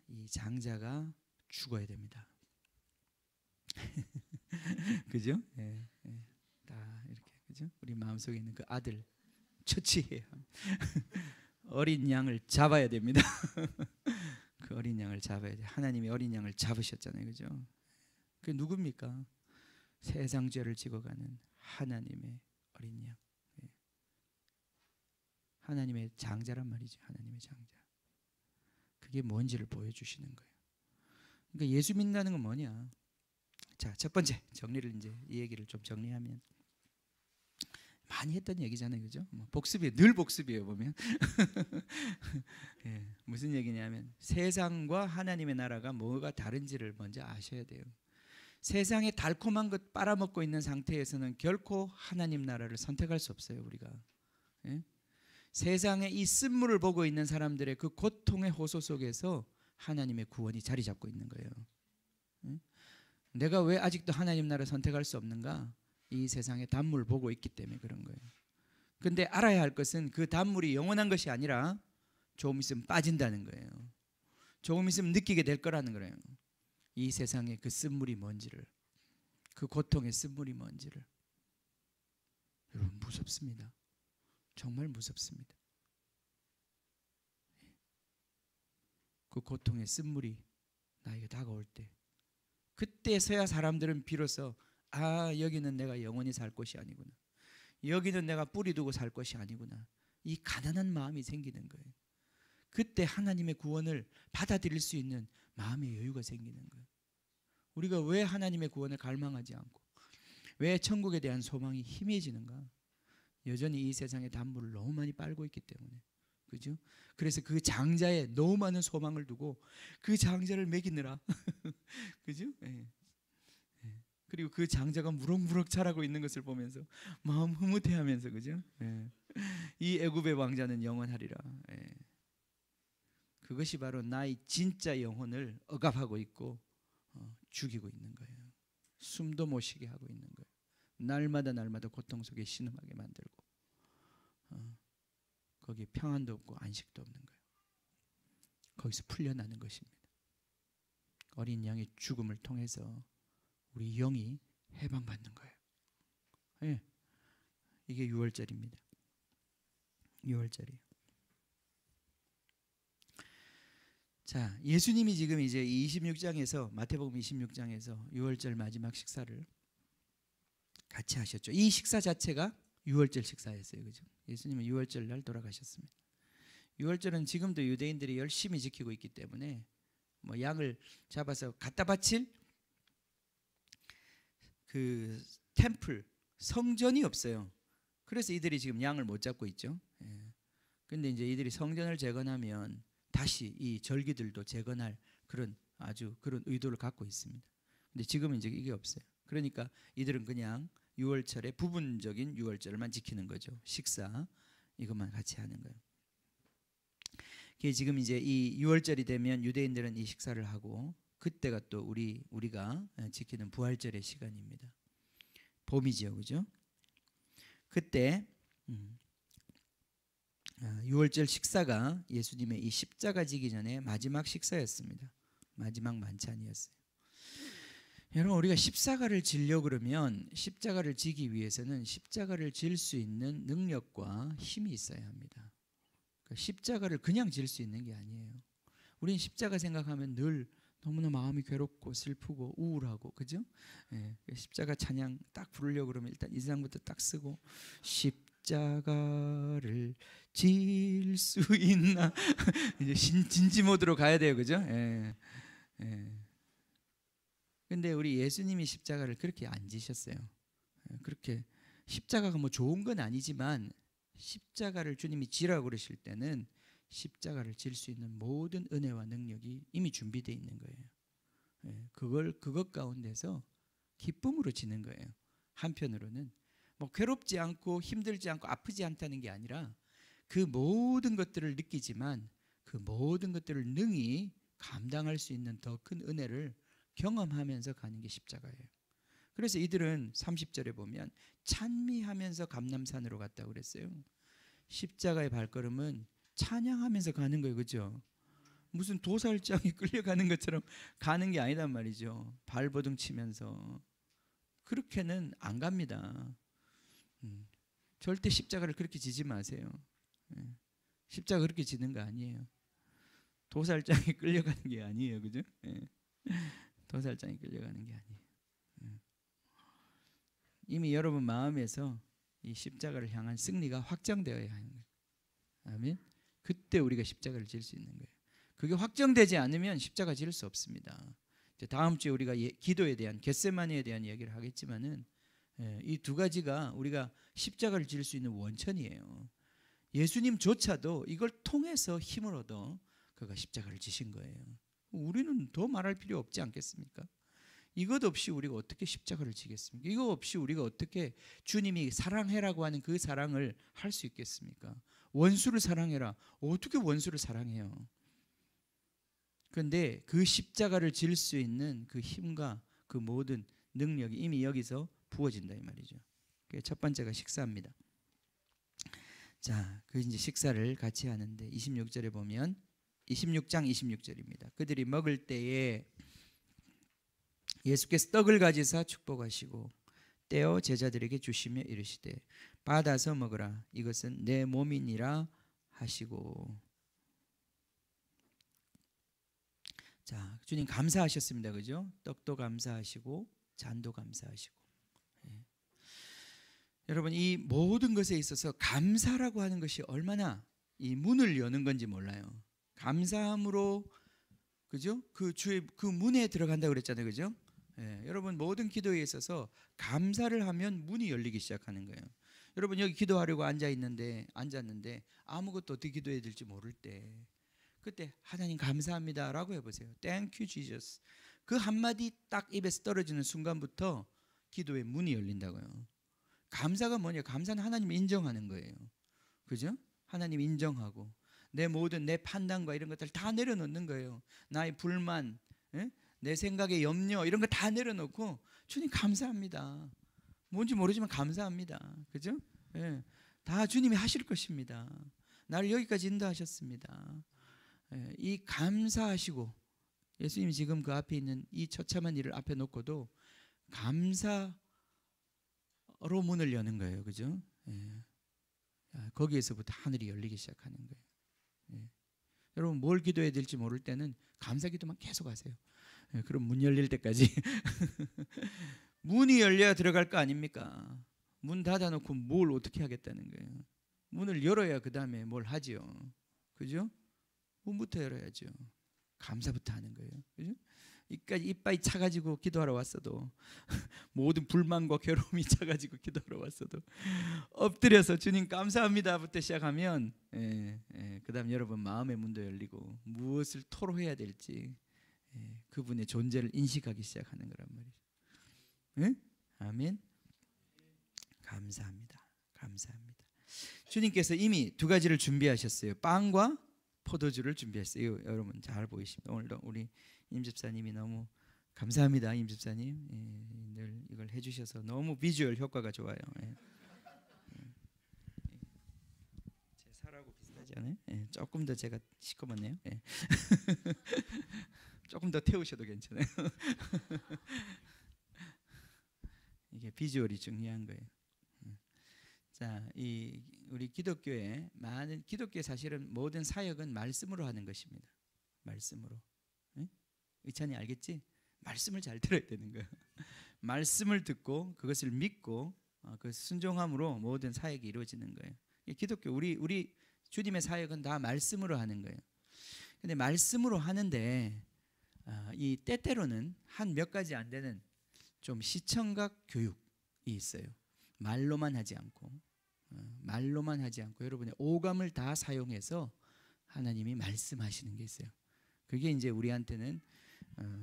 죽어야 됩니다. 그죠? 다 이렇게, 그죠? 우리 마음속에 있는 그 아들 처치해야 어린 양을 잡아야 됩니다. 그 어린 양을 잡아야 돼. 하나님이 어린 양을 잡으셨잖아요, 그죠? 그 누굽니까? 세상 죄를 지고 가는 하나님의 어린 양, 하나님의 장자란 말이죠. 하나님의 장자. 그게 뭔지를 보여주시는 거예요. 그러니까 예수 믿는다는 건 뭐냐? 자, 첫 번째 정리를, 이제 이 얘기를 좀 정리하면, 많이 했던 얘기잖아요, 그죠? 복습이에요, 늘 복습이에요 보면. 무슨 얘기냐면, 세상과 하나님의 나라가 뭐가 다른지를 먼저 아셔야 돼요. 세상에 달콤한 것 빨아먹고 있는 상태에서는 결코 하나님 나라를 선택할 수 없어요, 우리가. 세상에 이 쓴물을 보고 있는 사람들의 그 고통의 호소 속에서 하나님의 구원이 자리 잡고 있는 거예요. 내가 왜 아직도 하나님 나라를 선택할 수 없는가? 이 세상의 단물을 보고 있기 때문에 그런 거예요. 근데 알아야 할 것은 그 단물이 영원한 것이 아니라 조금 있으면 빠진다는 거예요. 조금 있으면 느끼게 될 거라는 거예요. 이 세상의 그 쓴물이 뭔지를, 그 고통의 쓴물이 뭔지를. 여러분, 무섭습니다. 정말 무섭습니다. 그 고통의 쓴물이 나에게 다가올 때, 그때서야 사람들은 비로소 여기는 내가 영원히 살 곳이 아니구나, 여기는 내가 뿌리 두고 살 것이 아니구나, 이 가난한 마음이 생기는 거예요. 그때 하나님의 구원을 받아들일 수 있는 마음의 여유가 생기는 거예요. 우리가 왜 하나님의 구원을 갈망하지 않고 왜 천국에 대한 소망이 희미해지는가? 여전히 이 세상의 단물을 너무 많이 빨고 있기 때문에, 그죠? 그래서 그 장자에 너무 많은 소망을 두고 그 장자를 먹이느라 그죠? 그리고 그 장자가 무럭무럭 자라고 있는 것을 보면서 마음 흐뭇해하면서, 그죠? 이 애굽의 왕자는 영원하리라. 그것이 바로 나의 진짜 영혼을 억압하고 있고 죽이고 있는 거예요. 숨도 못 쉬게 하고 있는 거예요. 날마다 고통 속에 신음하게 만들고 거기에 평안도 없고 안식도 없는 거예요. 거기서 풀려나는 것입니다. 어린 양의 죽음을 통해서 우리 영이 해방받는 거예요. 네. 이게 6월절입니다. 6월절이에요. 자, 예수님이 지금 이제 26장에서 마태복음 26장에서 6월절 마지막 식사를 같이 하셨죠. 이 식사 자체가 6월절 식사였어요. 그죠? 예수님은 6월절 날 돌아가셨습니다. 6월절은 지금도 유대인들이 열심히 지키고 있기 때문에 뭐 양을 잡아서 갖다 바칠 그 템플 성전이 없어요. 그래서 이들이 지금 양을 못 잡고 있죠. 근데 이제 이들이 성전을 재건하면 다시 이 절기들도 재건할 그런 아주 그런 의도를 갖고 있습니다. 근데 지금은 이제 이게 없어요. 그러니까 이들은 그냥 6월절의 부분적인 6월절만 지키는 거죠. 식사 이것만 같이 하는 거예요. 지금 이제 이 6월절이 되면 유대인들은 이 식사를 하고 그때가 또 우리가 지키는 부활절의 시간입니다. 봄이죠, 그죠? 그때 6월절 식사가 예수님의 이 십자가 지기 전에 마지막 식사였습니다. 마지막 만찬이었어요. 여러분, 우리가 십자가를 지려고 그러면 십자가를 지기 위해서는 십자가를 질 수 있는 능력과 힘이 있어야 합니다. 그러니까 십자가를 그냥 질 수 있는 게 아니에요. 우리는 십자가 생각하면 늘 너무나 마음이 괴롭고 슬프고 우울하고, 그죠? 십자가 찬양 딱 부르려고 그러면 일단 인상부터 딱 쓰고 십자가를 질 수 있나 이제 진지 모드로 가야 돼요, 그죠? 근데 우리 예수님이 십자가를 그렇게 안 지셨어요. 그렇게 십자가가 뭐 좋은 건 아니지만 십자가를 주님이 지라고 그러실 때는 십자가를 질 수 있는 모든 은혜와 능력이 이미 준비되어 있는 거예요. 그것 가운데서 기쁨으로 지는 거예요. 한편으로는 뭐 괴롭지 않고 힘들지 않고 아프지 않다는 게 아니라 그 모든 것들을 느끼지만 그 모든 것들을 능히 감당할 수 있는 더 큰 은혜를 경험하면서 가는 게 십자가예요. 그래서 이들은 30절에 보면 찬미하면서 감람산으로 갔다고 그랬어요. 십자가의 발걸음은 찬양하면서 가는 거예요, 그렇죠? 무슨 도살장에 끌려가는 것처럼 가는 게 아니단 말이죠. 발버둥 치면서 그렇게는 안 갑니다. 절대 십자가를 그렇게 지지 마세요. 십자가 그렇게 지는 거 아니에요. 도살장에 끌려가는 게 아니에요, 그죠? 도살장에 끌려가는 게 아니에요. 이미 여러분 마음에서 이 십자가를 향한 승리가 확정되어야 하는 거예요. 아멘. 그때 우리가 십자가를 질 수 있는 거예요. 그게 확정되지 않으면 십자가 질 수 없습니다. 이제 다음 주에 우리가 기도에 대한 겟세마니에 대한 이야기를 하겠지만은 이 두 가지가 우리가 십자가를 질 수 있는 원천이에요. 예수님조차도 이걸 통해서 힘을 얻어 그가 십자가를 지신 거예요. 우리는 더 말할 필요 없지 않겠습니까? 이것 없이 우리가 어떻게 십자가를 지겠습니까? 이거 없이 우리가 어떻게 주님이 사랑해라고 하는 그 사랑을 할 수 있겠습니까? 원수를 사랑해라. 어떻게 원수를 사랑해요? 그런데 그 십자가를 질 수 있는 그 힘과 그 모든 능력이 이미 여기서 부어진다 이 말이죠. 첫 번째가 식사입니다. 자, 그 이제 식사를 같이 하는데 26절에 보면 26장 26절입니다. 그들이 먹을 때에 예수께서 떡을 가지사 축복하시고 떼어 제자들에게 주시며 이르시되 받아서 먹으라 이것은 내 몸이니라 하시고. 자, 주님 감사하셨습니다, 그죠? 떡도 감사하시고 잔도 감사하시고. 여러분, 이 모든 것에 있어서 감사라고 하는 것이 얼마나 이 문을 여는 건지 몰라요. 감사함으로, 그죠? 그 주의 그 문에 들어간다 그랬잖아요, 그죠? 여러분, 모든 기도에 있어서 감사를 하면 문이 열리기 시작하는 거예요. 여러분, 여기 기도하려고 앉았는데 아무것도 어떻게 기도해야 될지 모를 때 그때 하나님 감사합니다라고 해보세요. Thank you Jesus. 그 한마디 딱 입에서 떨어지는 순간부터 기도의 문이 열린다고요. 감사가 뭐냐? 감사는 하나님을 인정하는 거예요. 그죠? 하나님 인정하고 내 모든 내 판단과 이런 것들 다 내려놓는 거예요. 나의 불만, 내 생각의 염려 이런 거 다 내려놓고 주님 감사합니다. 뭔지 모르지만 감사합니다. 그죠? 예, 다 주님이 하실 것입니다. 나를 여기까지 인도하셨습니다. 예, 이 감사하시고 예수님이 지금 그 앞에 있는 이 처참한 일을 앞에 놓고도 감사로 문을 여는 거예요. 그죠? 예. 거기에서부터 하늘이 열리기 시작하는 거예요. 예. 여러분 뭘 기도해야 될지 모를 때는 감사 기도만 계속 하세요. 예, 그럼 문 열릴 때까지 문이 열려야 들어갈 거 아닙니까? 문 닫아놓고 뭘 어떻게 하겠다는 거예요. 문을 열어야 그 다음에 뭘 하지요. 그죠? 문부터 열어야죠. 감사부터 하는 거예요. 그죠? 이까지 이빨이 차가지고 기도하러 왔어도 모든 불만과 괴로움이 차가지고 기도하러 왔어도 엎드려서 주님 감사합니다부터 시작하면 그 다음 여러분 마음의 문도 열리고 무엇을 토로해야 될지 그분의 존재를 인식하기 시작하는 거란 말이죠. 예? 아멘. 감사합니다. 감사합니다. 주님께서 이미 두 가지를 준비하셨어요. 빵과 포도주를 준비했어요. 여러분 잘 보이십니다. 오늘도 우리 임 집사님이 너무 감사합니다. 임 집사님 늘 이걸 해주셔서 너무 비주얼 효과가 좋아요. 제 살하고 비슷하지 않아요? 조금 더 제가 시커멓네요. 조금 더 태우셔도 괜찮아요. 이게 비주얼이 중요한 거예요. 자, 이 우리 기독교에 많은 기독교 사실은 모든 사역은 말씀으로 하는 것입니다. 말씀으로. 의찬이 알겠지? 말씀을 잘 들어야 되는 거예요. 말씀을 듣고 그것을 믿고 그 순종함으로 모든 사역이 이루어지는 거예요. 기독교 우리 주님의 사역은 다 말씀으로 하는 거예요. 근데 말씀으로 하는데 이 때때로는 한 몇 가지 안 되는 좀 시청각 교육이 있어요. 말로만 하지 않고 여러분의 오감을 다 사용해서 하나님이 말씀하시는 게 있어요. 그게 이제 우리한테는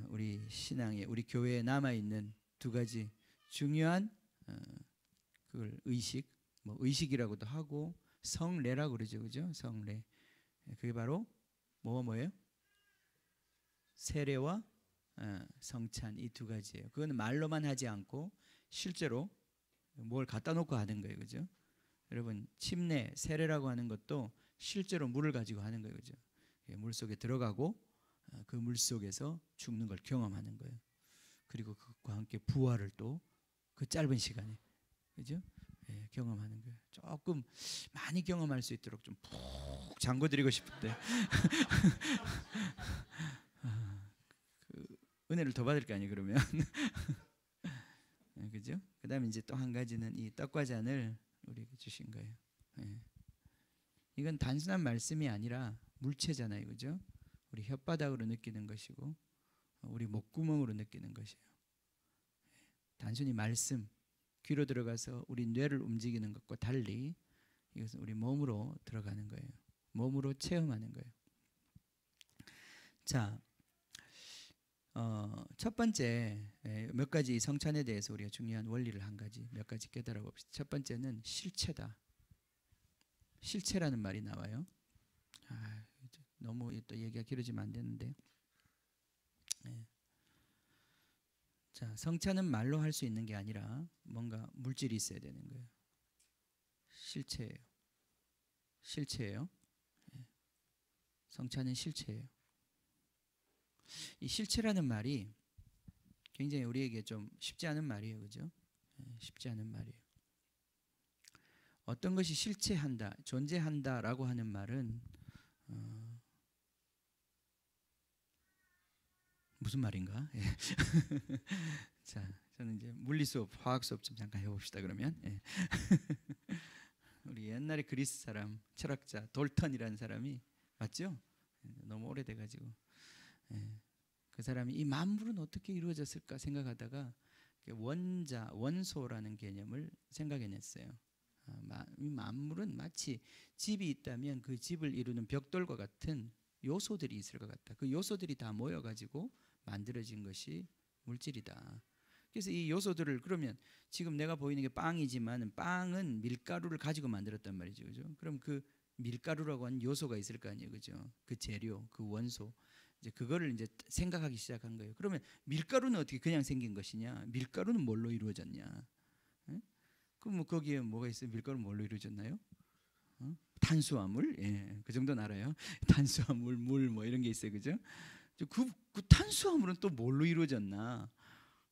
우리 신앙에 우리 교회에 남아 있는 두 가지 중요한 그걸 의식이라고도 하고 성례라고 그러죠, 그죠? 성례. 그게 바로 뭐예요? 세례와 성찬 이 두 가지예요. 그거는 말로만 하지 않고 실제로 뭘 갖다 놓고 하는 거예요, 그죠? 여러분 침례, 세례라고 하는 것도 실제로 물을 가지고 하는 거예요, 그죠? 물 속에 들어가고 그 물 속에서 죽는 걸 경험하는 거예요. 그리고 그것과 함께 부활을 또 그 짧은 시간에, 그죠? 경험하는 거예요. 조금 많이 경험할 수 있도록 좀 푹 잠궈드리고 싶은데 그 은혜를 더 받을 거 아니에요, 그러면. 그죠? 그 다음에 이제 또 한 가지는 이 떡과 잔을 우리에게 주신 거예요. 이건 단순한 말씀이 아니라 물체잖아요, 그죠? 우리 혓바닥으로 느끼는 것이고 우리 목구멍으로 느끼는 것이에요. 단순히 말씀, 귀로 들어가서 우리 뇌를 움직이는 것과 달리 이것은 우리 몸으로 들어가는 거예요. 몸으로 체험하는 거예요. 자, 첫 번째 몇 가지 성찬에 대해서 우리가 중요한 원리를 한 가지 몇 가지 깨달아 봅시다. 첫 번째는 실체다. 실체라는 말이 나와요. 너무 또 얘기가 길어지면 안 되는데. 자, 성찬은 말로 할 수 있는 게 아니라 뭔가 물질이 있어야 되는 거예요. 실체예요. 성찬은 실체예요. 이 실체라는 말이 굉장히 우리에게 좀 쉽지 않은 말이에요, 그죠? 쉽지 않은 말이에요. 어떤 것이 실체한다, 존재한다라고 하는 말은 무슨 말인가? 자, 저는 이제 물리 수업, 화학 수업 좀 잠깐 해봅시다. 그러면 우리 옛날에 그리스 사람, 철학자 돌턴이라는 사람이 맞죠? 너무 오래돼가지고 그 사람이 이 만물은 어떻게 이루어졌을까 생각하다가 원자, 원소라는 개념을 생각해냈어요. 이 만물은 마치 집이 있다면 그 집을 이루는 벽돌과 같은 요소들이 있을 것 같다. 그 요소들이 다 모여가지고 만들어진 것이 물질이다. 그래서 이 요소들을 그러면 지금 내가 보이는 게 빵이지만 빵은 밀가루를 가지고 만들었단 말이죠, 그죠? 그럼 그 밀가루라고 하는 요소가 있을 거 아니에요, 그죠? 그 재료, 그 원소, 이제 그거를 이제 생각하기 시작한 거예요. 그러면 밀가루는 어떻게 그냥 생긴 것이냐? 밀가루는 뭘로 이루어졌냐? 예? 그럼 뭐 거기에 뭐가 있어요? 밀가루는 뭘로 이루어졌나요? 탄수화물, 예, 그 정도는 알아요. 탄수화물, 물, 뭐 이런 게 있어요, 그죠? 그 탄수화물은 또 뭘로 이루어졌나,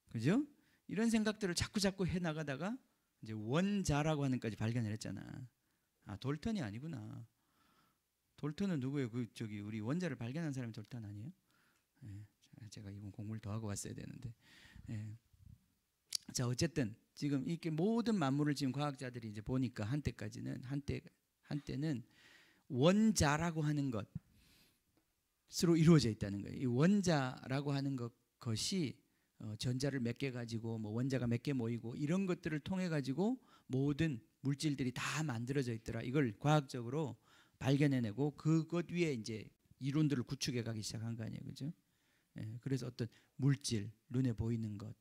그죠? 이런 생각들을 자꾸 해 나가다가 이제 원자라고 하는 까지 발견을 했잖아. 아, 돌턴이 아니구나. 돌턴은 누구예요? 그 저기 우리 원자를 발견한 사람이 돌턴 아니에요? 예, 제가 이번 공부를 더 하고 왔어야 되는데. 예. 자, 어쨌든 지금 이렇게 모든 만물을 지금 과학자들이 이제 보니까 한때는 원자라고 하는 것으로 이루어져 있다는 거예요. 이 원자라고 하는 것이 전자를 몇 개 가지고 뭐 원자가 몇 개 모이고 이런 것들을 통해 가지고 모든 물질들이 다 만들어져 있더라. 이걸 과학적으로 발견해내고 그것 위에 이제 이론들을 구축해 가기 시작한 거 아니에요, 그죠? 예, 그래서 어떤 물질, 눈에 보이는 것,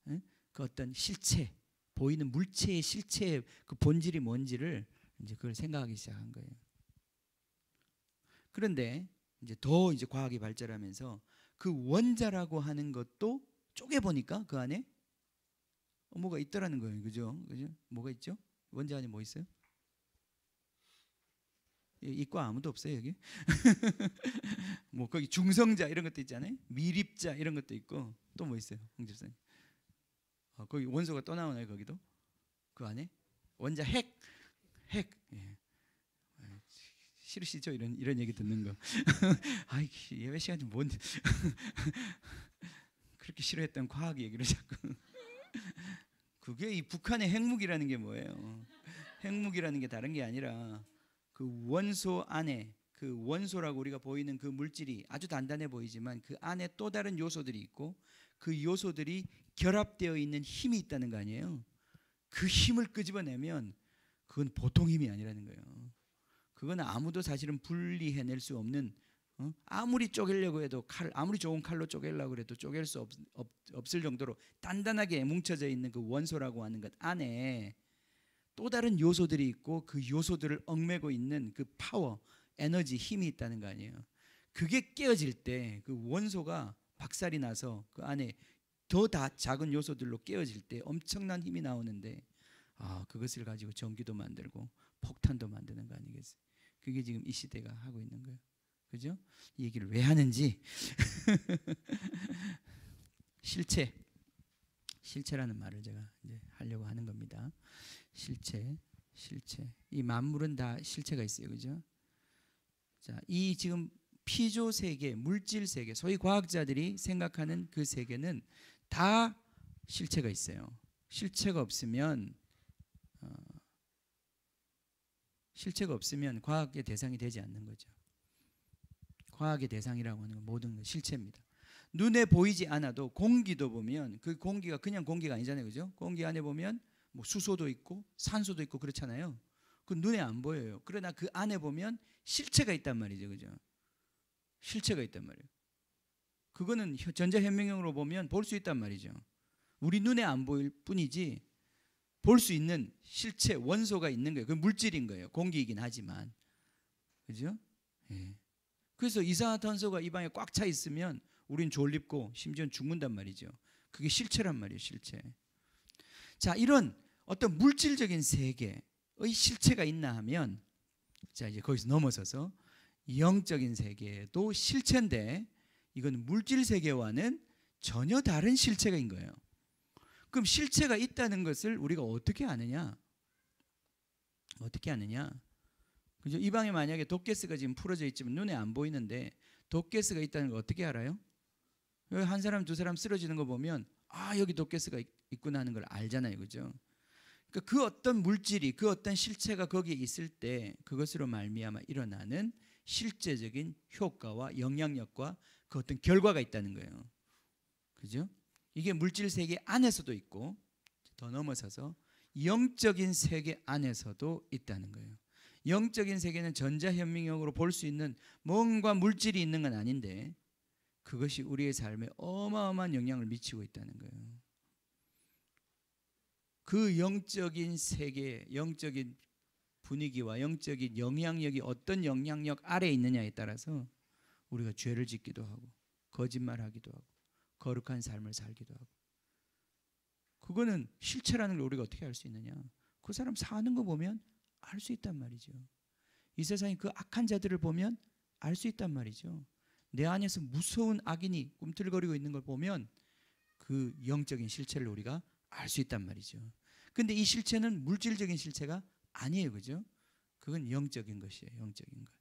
예? 그 어떤 실체, 보이는 물체의 실체의 그 본질이 뭔지를 이제 그걸 생각하기 시작한 거예요. 그런데 이제 더 이제 과학이 발전하면서 그 원자라고 하는 것도 쪼개 보니까 그 안에 뭐가 있더라는 거예요, 그죠? 그죠? 뭐가 있죠? 원자 안에 뭐 있어요? 이과 아무도 없어요 여기? 뭐 거기 중성자 이런 것도 있잖아요. 미립자 이런 것도 있고 또 뭐 있어요, 홍 집사님? 거기 원소가 또 나오나요 거기도? 그 안에 원자 핵. 예. 싫으시죠? 이런 얘기 듣는 거. 아이, 예배 시간 좀 뭔데? 그렇게 싫어했던 과학 얘기를 자꾸. 그게 이 북한의 핵무기라는 게 뭐예요? 핵무기라는 게 다른 게 아니라 그 원소 안에, 그 원소라고 우리가 보이는 그 물질이 아주 단단해 보이지만 그 안에 또 다른 요소들이 있고 그 요소들이 결합되어 있는 힘이 있다는 거 아니에요? 그 힘을 끄집어내면 그건 보통 힘이 아니라는 거예요. 그건 아무도 사실은 분리해낼 수 없는, 아무리 쪼개려고 해도 아무리 좋은 칼로 쪼개려고 해도 쪼갤 수 없을 정도로 단단하게 뭉쳐져 있는 그 원소라고 하는 것 안에 또 다른 요소들이 있고 그 요소들을 얽매고 있는 그 파워, 에너지, 힘이 있다는 거 아니에요. 그게 깨어질 때 그 원소가 박살이 나서 그 안에 더 다 작은 요소들로 깨어질 때 엄청난 힘이 나오는데, 그것을 가지고 전기도 만들고 폭탄도 만드는 거 아니겠어요? 그게 지금 이 시대가 하고 있는 거예요. 그죠? 이 얘기를 왜 하는지. 실체라는 말을 제가 이제 하려고 하는 겁니다. 실체. 이 만물은 다 실체가 있어요, 그죠? 자, 이 지금 피조 세계, 물질 세계, 소위 과학자들이 생각하는 그 세계는 다 실체가 있어요. 실체가 없으면 과학의 대상이 되지 않는 거죠. 과학의 대상이라고 하는 건 모든 건 실체입니다. 눈에 보이지 않아도 공기도 보면 그 공기가 그냥 공기가 아니잖아요, 그죠? 공기 안에 보면 뭐 수소도 있고 산소도 있고 그렇잖아요. 그 눈에 안 보여요. 그러나 그 안에 보면 실체가 있단 말이죠, 그죠? 실체가 있단 말이에요. 그거는 전자현미경으로 보면 볼 수 있단 말이죠. 우리 눈에 안 보일 뿐이지 볼 수 있는 실체, 원소가 있는 거예요. 그 물질인 거예요. 공기이긴 하지만, 그죠? 예. 그래서 이산화탄소가 이 방에 꽉 차 있으면 우린 졸립고 심지어는 죽는단 말이죠. 그게 실체란 말이에요, 실체. 자, 이런 어떤 물질적인 세계의 실체가 있나 하면, 자, 이제 거기서 넘어서서 영적인 세계도 실체인데 이건 물질 세계와는 전혀 다른 실체인 거예요. 그럼 실체가 있다는 것을 우리가 어떻게 아느냐? 그죠? 이 방에 만약에 돗가스가 지금 풀어져 있지만 눈에 안 보이는데 돗가스가 있다는 걸 어떻게 알아요? 여기 한 사람 두 사람 쓰러지는 거 보면 여기 돗가스가 있구나 하는 걸 알잖아요, 그죠? 그러니까 그 어떤 물질이, 그 어떤 실체가 거기에 있을 때 그것으로 말미암아 일어나는 실제적인 효과와 영향력과 그 어떤 결과가 있다는 거예요, 그죠? 이게 물질 세계 안에서도 있고 더 넘어서서 영적인 세계 안에서도 있다는 거예요. 영적인 세계는 전자현미경으로 볼 수 있는 뭔가 물질이 있는 건 아닌데 그것이 우리의 삶에 어마어마한 영향을 미치고 있다는 거예요. 그 영적인 세계, 영적인 분위기와 영적인 영향력이 어떤 영향력 아래에 있느냐에 따라서 우리가 죄를 짓기도 하고 거짓말하기도 하고 거룩한 삶을 살기도 하고, 그거는 실체라는 걸 우리가 어떻게 알 수 있느냐? 그 사람 사는 거 보면 알 수 있단 말이죠. 이 세상에 그 악한 자들을 보면 알 수 있단 말이죠. 내 안에서 무서운 악인이 꿈틀거리고 있는 걸 보면 그 영적인 실체를 우리가 알 수 있단 말이죠. 근데 이 실체는 물질적인 실체가 아니에요. 그죠? 그건 영적인 것이에요. 영적인 것.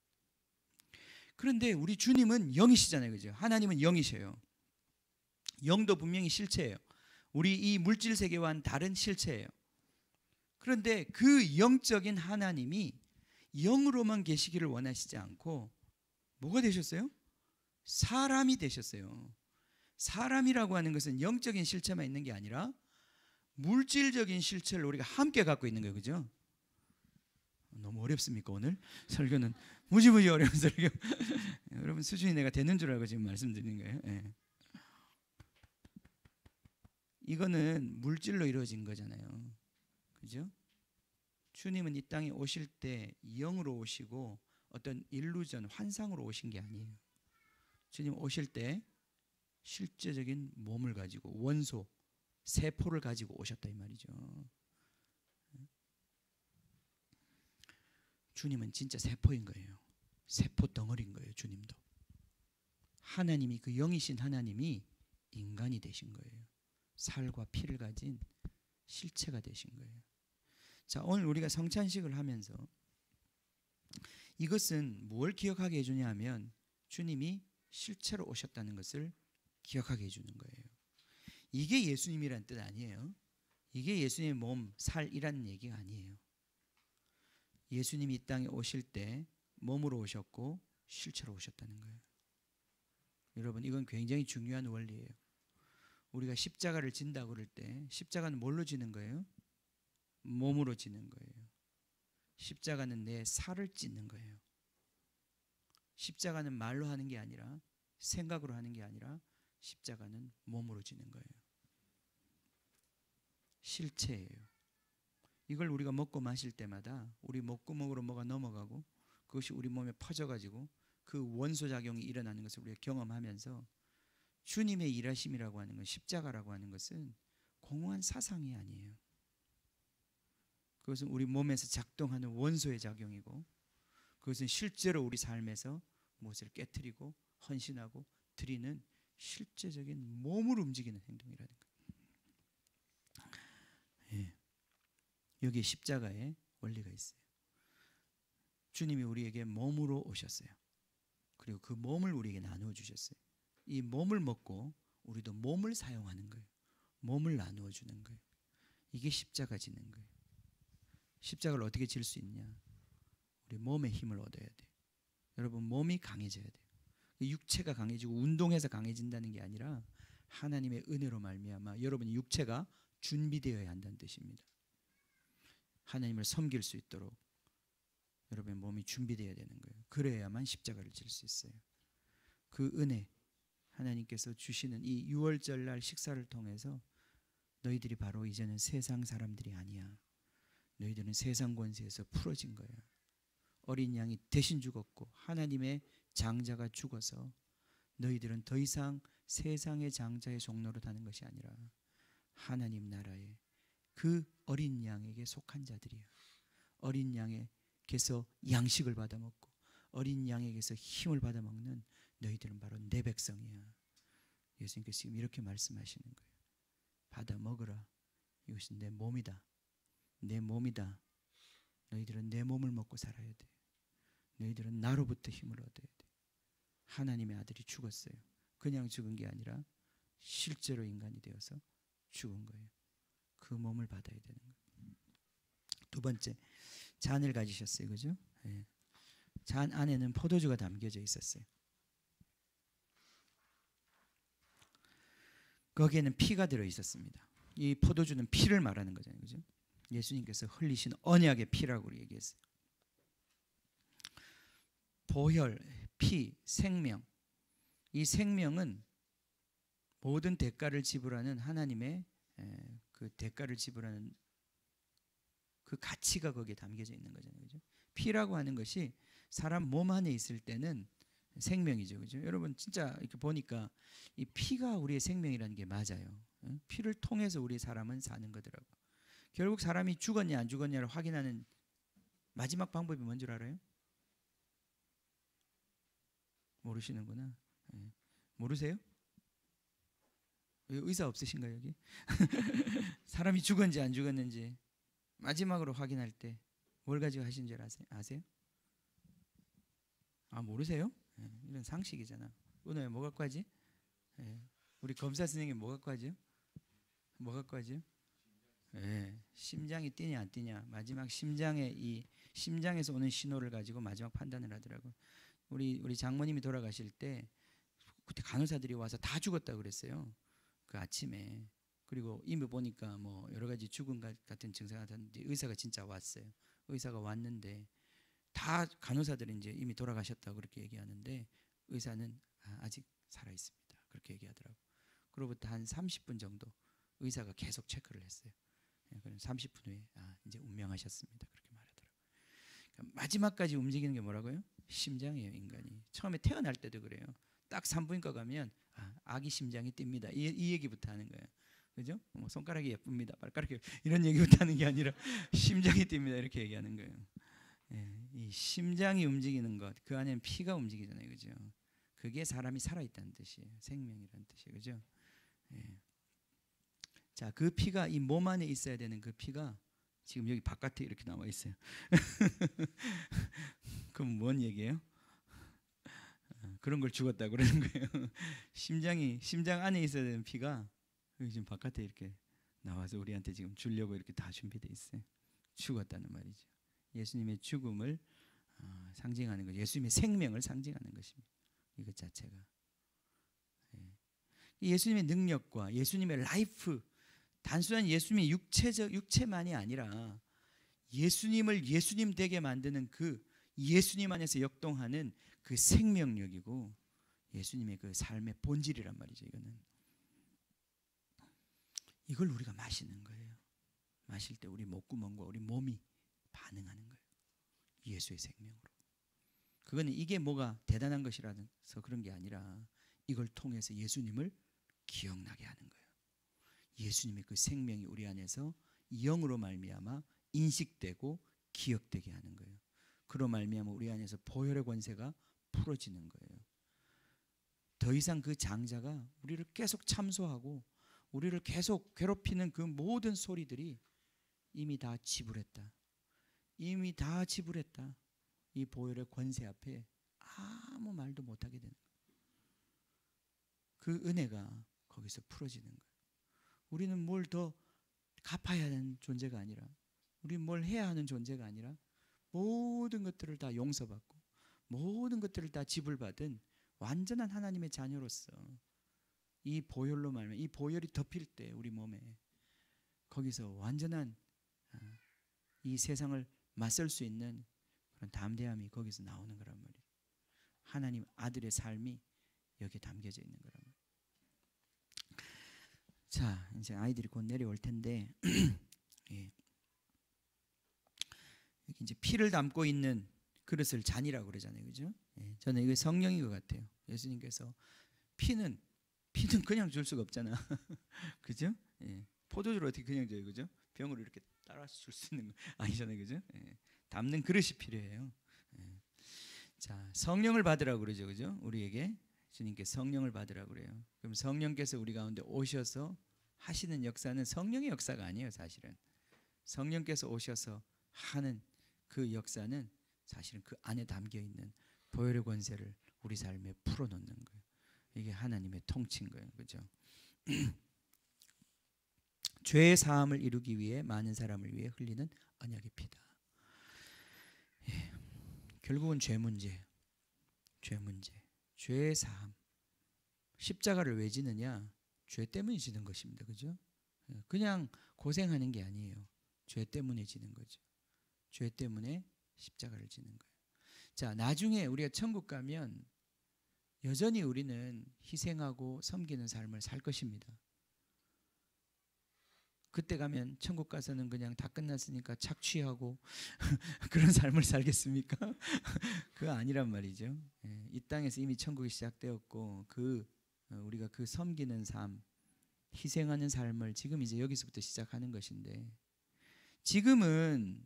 그런데 우리 주님은 영이시잖아요. 그죠? 하나님은 영이셔요. 영도 분명히 실체예요. 우리 이 물질 세계와는 다른 실체예요. 그런데 그 영적인 하나님이 영으로만 계시기를 원하시지 않고 뭐가 되셨어요? 사람이 되셨어요. 사람이라고 하는 것은 영적인 실체만 있는 게 아니라 물질적인 실체를 우리가 함께 갖고 있는 거예요. 그죠? 너무 어렵습니까? 오늘 설교는 무지무지 어려운 설교. 여러분 수준이 내가 되는 줄 알고 지금 말씀드리는 거예요. 네. 이거는 물질로 이루어진 거잖아요. 그죠? 주님은 이 땅에 오실 때 영으로 오시고 어떤 일루전, 환상으로 오신 게 아니에요. 주님 오실 때 실제적인 몸을 가지고 원소, 세포를 가지고 오셨다 이 말이죠. 주님은 진짜 세포인 거예요. 세포 덩어리인 거예요. 주님도. 하나님이, 그 영이신 하나님이 인간이 되신 거예요. 살과 피를 가진 실체가 되신 거예요. 자, 오늘 우리가 성찬식을 하면서 이것은 뭘 기억하게 해주냐 하면 주님이 실체로 오셨다는 것을 기억하게 해주는 거예요. 이게 예수님이란 뜻 아니에요. 이게 예수님의 몸, 살이라는 얘기가 아니에요. 예수님이 이 땅에 오실 때 몸으로 오셨고 실체로 오셨다는 거예요. 여러분, 이건 굉장히 중요한 원리예요. 우리가 십자가를 진다고 그럴 때 십자가는 뭘로 지는 거예요? 몸으로 지는 거예요. 십자가는 내 살을 찢는 거예요. 십자가는 말로 하는 게 아니라, 생각으로 하는 게 아니라 십자가는 몸으로 지는 거예요. 실체예요. 이걸 우리가 먹고 마실 때마다 우리 목구멍으로 뭐가 넘어가고 그것이 우리 몸에 퍼져가지고 그 원소작용이 일어나는 것을 우리가 경험하면서 주님의 일하심이라고 하는 건, 십자가라고 하는 것은 공허한 사상이 아니에요. 그것은 우리 몸에서 작동하는 원소의 작용이고, 그것은 실제로 우리 삶에서 무엇을 깨트리고 헌신하고 드리는 실제적인 몸을 움직이는 행동이라는 거예요. 예. 여기에 십자가의 원리가 있어요. 주님이 우리에게 몸으로 오셨어요. 그리고 그 몸을 우리에게 나누어 주셨어요. 이 몸을 먹고 우리도 몸을 사용하는 거예요. 몸을 나누어 주는 거예요. 이게 십자가 지는 거예요. 십자가를 어떻게 질 수 있냐? 우리 몸의 힘을 얻어야 돼요. 여러분, 몸이 강해져야 돼요. 육체가 강해지고 운동해서 강해진다는 게 아니라 하나님의 은혜로 말미암아 여러분의 육체가 준비되어야 한다는 뜻입니다. 하나님을 섬길 수 있도록 여러분의 몸이 준비되어야 되는 거예요. 그래야만 십자가를 질 수 있어요. 그 은혜, 하나님께서 주시는 이 유월절날 식사를 통해서 너희들이 바로 이제는 세상 사람들이 아니야. 너희들은 세상 권세에서 풀어진 거야. 어린 양이 대신 죽었고 하나님의 장자가 죽어서 너희들은 더 이상 세상의 장자의 종로로 다는 것이 아니라 하나님 나라의 그 어린 양에게 속한 자들이야. 어린 양에게서 양식을 받아먹고 어린 양에게서 힘을 받아먹는 너희들은 바로 내 백성이야. 예수님께서 지금 이렇게 말씀하시는 거예요. 받아 먹으라. 이것이 내 몸이다. 내 몸이다. 너희들은 내 몸을 먹고 살아야 돼. 너희들은 나로부터 힘을 얻어야 돼. 하나님의 아들이 죽었어요. 그냥 죽은 게 아니라 실제로 인간이 되어서 죽은 거예요. 그 몸을 받아야 되는 거예요. 두 번째, 잔을 가지셨어요. 그죠? 네. 잔 안에는 포도주가 담겨져 있었어요. 거기에는 피가 들어 있었습니다. 이 포도주는 피를 말하는 거잖아요. 그죠? 예수님께서 흘리신 언약의 피라고 우리 얘기했어요. 보혈, 피, 생명. 이 생명은 모든 대가를 지불하는 하나님의 그 대가를 지불하는 그 가치가 거기에 담겨져 있는 거잖아요. 그죠? 피라고 하는 것이 사람 몸 안에 있을 때는 생명이죠. 그죠? 여러분 진짜 이렇게 보니까 이 피가 우리의 생명이라는 게 맞아요. 피를 통해서 우리 사람은 사는 거더라고. 결국 사람이 죽었냐 안 죽었냐를 확인하는 마지막 방법이 뭔 줄 알아요? 모르시는구나. 모르세요? 의사 없으신가요 여기? 사람이 죽었는지 안 죽었는지 마지막으로 확인할 때 뭘 가지고 하신 줄 아세요? 아 모르세요? 이런 상식이잖아. 오늘 뭐 갖고 하지? 우리 검사 선생님 뭐 갖고 하죠? 뭐 갖고 하죠? 심장이 뛰냐 안 뛰냐 마지막 심장에서 오는 신호를 가지고 마지막 판단을 하더라고. 우리 장모님이 돌아가실 때 그때 간호사들이 와서 다 죽었다 그랬어요. 그 아침에. 그리고 이미 보니까 뭐 여러 가지 죽음 같은 증상이 나타났는데 의사가 진짜 왔어요. 의사가 왔는데 다 간호사들이 이제 이미 돌아가셨다고 그렇게 얘기하는데 의사는 아직 살아 있습니다. 그렇게 얘기하더라고. 그로부터 한 30분 정도 의사가 계속 체크를 했어요. 그럼 30분 후에 이제 운명하셨습니다. 그렇게 말하더라고요. 그러니까 마지막까지 움직이는 게 뭐라고요? 심장이에요. 인간이 처음에 태어날 때도 그래요. 딱 산부인과 가면 아기 심장이 뜁니다. 이 얘기부터 하는 거예요. 그죠? 뭐 손가락이 예쁩니다. 발가락이 이런 얘기부터 하는 게 아니라 심장이 뜁니다. 이렇게 얘기하는 거예요. 이 심장이 움직이는 것, 그 안에는 피가 움직이잖아요. 그죠? 그게 사람이 살아있다는 뜻이에요. 생명이라는 뜻이에요. 그죠? 자, 그 피가 이 몸 안에 있어야 되는 그 피가 지금 여기 바깥에 이렇게 나와 있어요. 그럼 뭔 얘기예요? 그런 걸 죽었다 그러는 거예요. 심장 안에 있어야 되는 피가 여기 지금 바깥에 이렇게 나와서 우리한테 지금 주려고 이렇게 다 준비되어 있어요. 죽었다는 말이죠. 예수님의 죽음을 상징하는 것, 예수님의 생명을 상징하는 것입니다. 이것 자체가 예수님의 능력과 예수님의 라이프, 단순한 예수님의 육체만이 아니라 예수님을 예수님 되게 만드는 그 예수님 안에서 역동하는 그 생명력이고 예수님의 그 삶의 본질이란 말이죠. 이걸 우리가 마시는 거예요. 마실 때 우리 목구멍과 우리 몸이 반응하는 거예요. 예수의 생명으로. 그거는 이게 뭐가 대단한 것이라서 그런 게 아니라 이걸 통해서 예수님을 기억나게 하는 거예요. 예수님의 그 생명이 우리 안에서 영으로 말미암아 인식되고 기억되게 하는 거예요. 그로 말미암아 우리 안에서 보혈의 권세가 풀어지는 거예요. 더 이상 그 장자가 우리를 계속 참소하고 우리를 계속 괴롭히는 그 모든 소리들이 이미 다 지불했다. 이미 다 지불했다. 이 보혈의 권세 앞에 아무 말도 못하게 되는 거예요. 그 은혜가 거기서 풀어지는 거예요. 우리는 뭘 더 갚아야 하는 존재가 아니라 우리는 뭘 해야 하는 존재가 아니라 모든 것들을 다 용서받고 모든 것들을 다 지불받은 완전한 하나님의 자녀로서 이 보혈로 말하면 이 보혈이 덮일 때 우리 몸에 거기서 완전한 이 세상을 맞설 수 있는 그런 담대함이 거기서 나오는 거란 말이에요. 하나님 아들의 삶이 여기에 담겨져 있는 거란 말이에요. 자, 이제 아이들이 곧 내려올 텐데 예. 여기 이제 피를 담고 있는 그릇을 잔이라고 그러잖아요, 그죠? 예. 저는 이게 성령인 것 같아요. 예수님께서 피는 그냥 줄 수가 없잖아, 그죠? 예. 포도주를 어떻게 그냥 줘요, 그죠? 병으로 이렇게 따라서 줄 수 있는 거 아니잖아요, 그죠? 예. 담는 그릇이 필요해요. 예. 자, 성령을 받으라고 그러죠, 그죠? 우리에게 주님께 성령을 받으라고 그래요. 그럼 성령께서 우리 가운데 오셔서 하시는 역사는 성령의 역사가 아니에요, 사실은. 성령께서 오셔서 하는 그 역사는 사실은 그 안에 담겨 있는 보혈의 권세를 우리 삶에 풀어놓는 거예요. 이게 하나님의 통치인 거예요, 그죠? 죄의 사함을 이루기 위해 많은 사람을 위해 흘리는 언약의 피다. 예. 결국은 죄 문제, 죄의 사함. 십자가를 왜 지느냐? 죄 때문에 지는 것입니다, 그죠? 그냥 고생하는 게 아니에요. 죄 때문에 지는 거죠. 죄 때문에 십자가를 지는 거예요. 자, 나중에 우리가 천국 가면 여전히 우리는 희생하고 섬기는 삶을 살 것입니다. 그때 가면 천국 가서는 그냥 다 끝났으니까 착취하고 그런 삶을 살겠습니까? 그거 아니란 말이죠. 이 땅에서 이미 천국이 시작되었고 우리가 그 섬기는 삶, 희생하는 삶을 지금 이제 여기서부터 시작하는 것인데, 지금은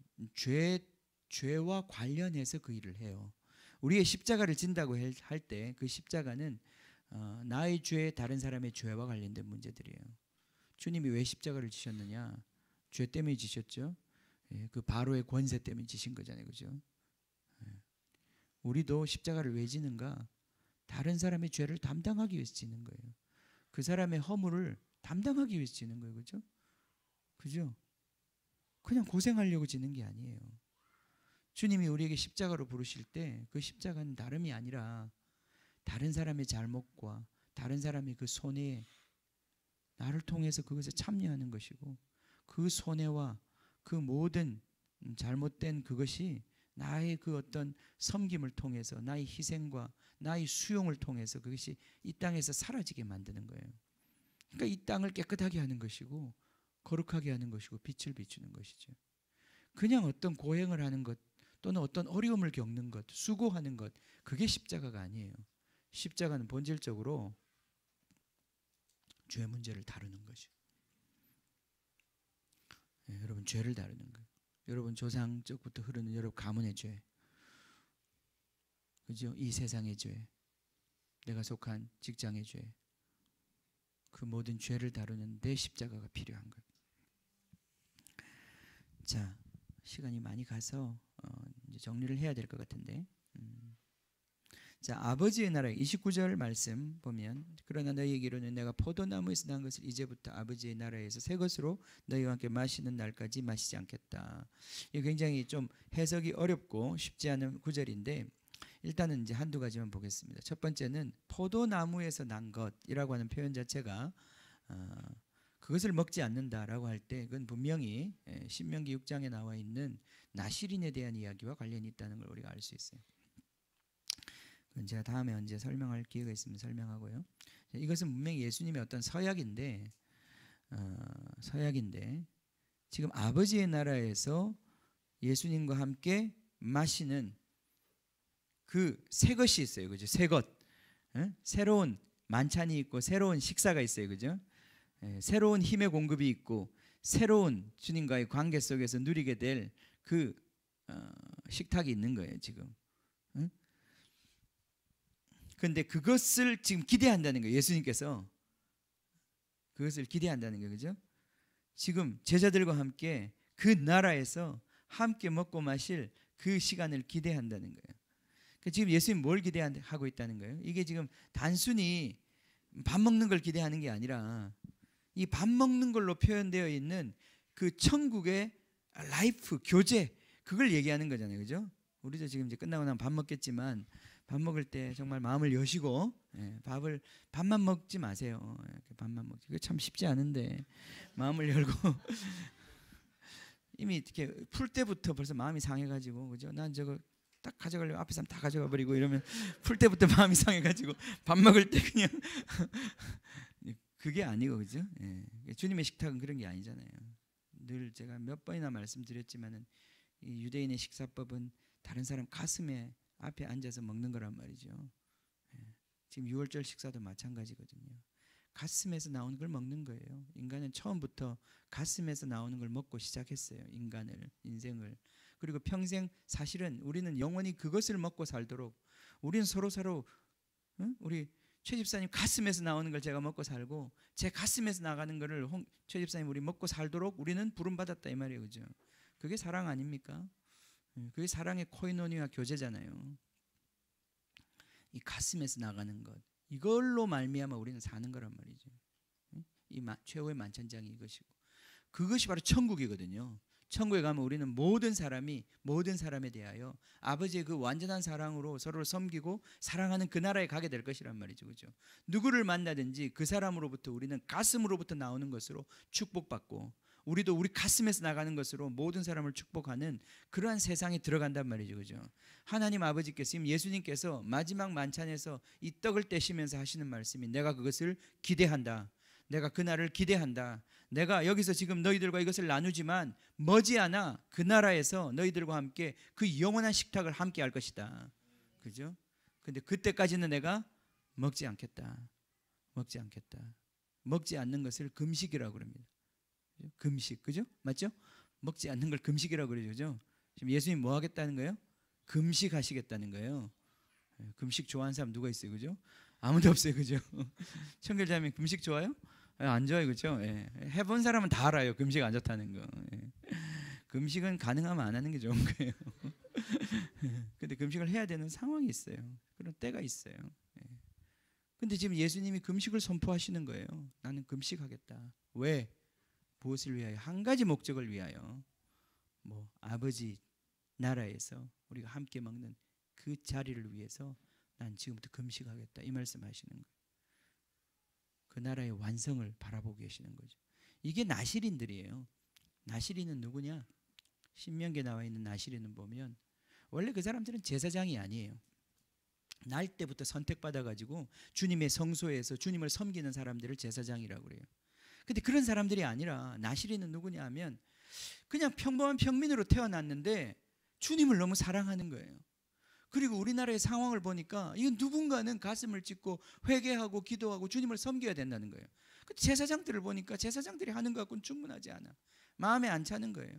죄와 관련해서 그 일을 해요. 우리의 십자가를 진다고 할 때 그 십자가는 나의 죄, 다른 사람의 죄와 관련된 문제들이에요. 주님이 왜 십자가를 지셨느냐? 죄 때문에 지셨죠. 그 바로의 권세 때문에 지신 거잖아요, 그죠? 우리도 십자가를 왜 지는가? 다른 사람의 죄를 담당하기 위해서 지는 거예요. 그 사람의 허물을 담당하기 위해서 지는 거예요, 그죠? 그죠? 그냥 고생하려고 지는 게 아니에요. 주님이 우리에게 십자가로 부르실 때 그 십자가는 다름이 아니라 다른 사람의 잘못과 다른 사람의 그 손해에 나를 통해서 그것에 참여하는 것이고, 그 손해와 그 모든 잘못된 그것이 나의 그 어떤 섬김을 통해서, 나의 희생과 나의 수용을 통해서 그것이 이 땅에서 사라지게 만드는 거예요. 그러니까 이 땅을 깨끗하게 하는 것이고 거룩하게 하는 것이고 빛을 비추는 것이죠. 그냥 어떤 고행을 하는 것 또는 어떤 어려움을 겪는 것, 수고하는 것, 그게 십자가가 아니에요. 십자가는 본질적으로 죄 문제를 다루는 거죠. 여러분, 죄를 다루는 거예요. 여러분 조상적부터 흐르는 여러분 가문의 죄, 그죠? 이 세상의 죄, 내가 속한 직장의 죄, 그 모든 죄를 다루는 내 십자가가 필요한 거예요. 자, 시간이 많이 가서 이제 정리를 해야 될 것 같은데, 자, 아버지의 나라 29절 말씀 보면, 그러나 너희에게로는 내가 포도나무에서 난 것을 이제부터 아버지의 나라에서 새 것으로 너희와 함께 마시는 날까지 마시지 않겠다. 이게 굉장히 좀 해석이 어렵고 쉽지 않은 구절인데, 일단은 이제 한두 가지만 보겠습니다. 첫 번째는 포도나무에서 난 것이라고 하는 표현 자체가 그것을 먹지 않는다라고 할 때 그건 분명히 신명기 6장에 나와 있는 나실인에 대한 이야기와 관련이 있다는 걸 우리가 알 수 있어요. 그건 제가 다음에 언제 설명할 기회가 있으면 설명하고요. 이것은 분명히 예수님의 어떤 서약인데 지금 아버지의 나라에서 예수님과 함께 마시는 그 새 것이 있어요, 그죠? 새 것, 새로운 만찬이 있고 새로운 식사가 있어요, 그죠? 새로운 힘의 공급이 있고 새로운 주님과의 관계 속에서 누리게 될 그 식탁이 있는 거예요, 지금. 그런데 그것을 지금 기대한다는 거예요. 예수님께서 그것을 기대한다는 거예요, 그죠? 지금 제자들과 함께 그 나라에서 함께 먹고 마실 그 시간을 기대한다는 거예요. 그러니까 지금 예수님 뭘 기대하고 있다는 거예요? 이게 지금 단순히 밥 먹는 걸 기대하는 게 아니라 이 밥 먹는 걸로 표현되어 있는 그 천국의 라이프, 교제, 그걸 얘기하는 거잖아요, 그죠? 우리도 지금 이제 끝나고 나면 밥 먹겠지만 밥 먹을 때 정말 마음을 여시고 밥만 먹지 마세요. 밥만 먹지. 그게 참 쉽지 않은데 마음을 열고 이미 이렇게 풀 때부터 벌써 마음이 상해가지고, 그죠? 난 저거 딱 가져가려고 앞에 사람 다 가져가 버리고 이러면 풀 때부터 마음이 상해가지고 밥 먹을 때 그냥 그게 아니고, 그죠? 주님의 식탁은 그런 게 아니잖아요. 늘 제가 몇 번이나 말씀드렸지만은 이 유대인의 식사법은 다른 사람 가슴에 앞에 앉아서 먹는 거란 말이죠. 지금 6월절 식사도 마찬가지거든요. 가슴에서 나오는 걸 먹는 거예요. 인간은 처음부터 가슴에서 나오는 걸 먹고 시작했어요. 인생을. 그리고 평생 사실은 우리는 영원히 그것을 먹고 살도록 우리는 서로 우리 최 집사님 가슴에서 나오는 걸 제가 먹고 살고 제 가슴에서 나가는 거를 최 집사님 우리 먹고 살도록 우리는 부름받았다 이 말이에요, 그죠? 그게 사랑 아닙니까? 그게 사랑의 코이노니와 교제잖아요. 이 가슴에서 나가는 것, 이걸로 말미암아 우리는 사는 거란 말이죠. 이 최후의 만찬장이 이것이고, 그것이 바로 천국이거든요. 천국에 가면 우리는 모든 사람에 대하여 아버지의 그 완전한 사랑으로 서로를 섬기고 사랑하는 그 나라에 가게 될 것이란 말이죠, 그죠? 누구를 만나든지 그 사람으로부터 우리는 가슴으로부터 나오는 것으로 축복받고, 우리도 우리 가슴에서 나가는 것으로 모든 사람을 축복하는 그러한 세상에 들어간단 말이죠, 그죠? 하나님 아버지께서, 지금 예수님께서 마지막 만찬에서 이 떡을 떼시면서 하시는 말씀이 내가 그것을 기대한다. 내가 그날을 기대한다. 내가 여기서 지금 너희들과 이것을 나누지만 머지않아 그 나라에서 너희들과 함께 그 영원한 식탁을 함께 할 것이다. 그죠? 근데 그때까지는 내가 먹지 않겠다. 먹지 않겠다. 먹지 않는 것을 금식이라고 그럽니다. 금식, 그죠? 맞죠? 먹지 않는 걸 금식이라고 그러죠. 지금 예수님 뭐 하겠다는 거예요? 금식하시겠다는 거예요. 금식 좋아하는 사람 누가 있어요, 그죠? 아무도 없어요, 그죠? 청결자매 금식 좋아요? 안 좋아요, 그죠? 예. 해본 사람은 다 알아요, 금식 안 좋다는 거. 예. 금식은 가능하면 안 하는 게 좋은 거예요. 근데 금식을 해야 되는 상황이 있어요. 그런 때가 있어요. 예. 근데 지금 예수님이 금식을 선포하시는 거예요. 나는 금식하겠다. 왜? 무엇을 위하여? 한 가지 목적을 위하여. 뭐 아버지 나라에서 우리가 함께 먹는 그 자리를 위해서 난 지금부터 금식하겠다. 이 말씀하시는 거예요. 그 나라의 완성을 바라보고 계시는 거죠. 이게 나실인들이에요. 나실인은 누구냐? 신명기에 나와 있는 나실인은 보면 원래 그 사람들은 제사장이 아니에요. 날 때부터 선택받아 가지고 주님의 성소에서 주님을 섬기는 사람들을 제사장이라고 그래요. 근데 그런 사람들이 아니라 나실인은 누구냐 하면 그냥 평범한 평민으로 태어났는데 주님을 너무 사랑하는 거예요. 그리고 우리나라의 상황을 보니까 이건 누군가는 가슴을 찢고 회개하고 기도하고 주님을 섬겨야 된다는 거예요. 근데 제사장들을 보니까 제사장들이 하는 것 갖고는 충분하지 않아. 마음에 안 차는 거예요.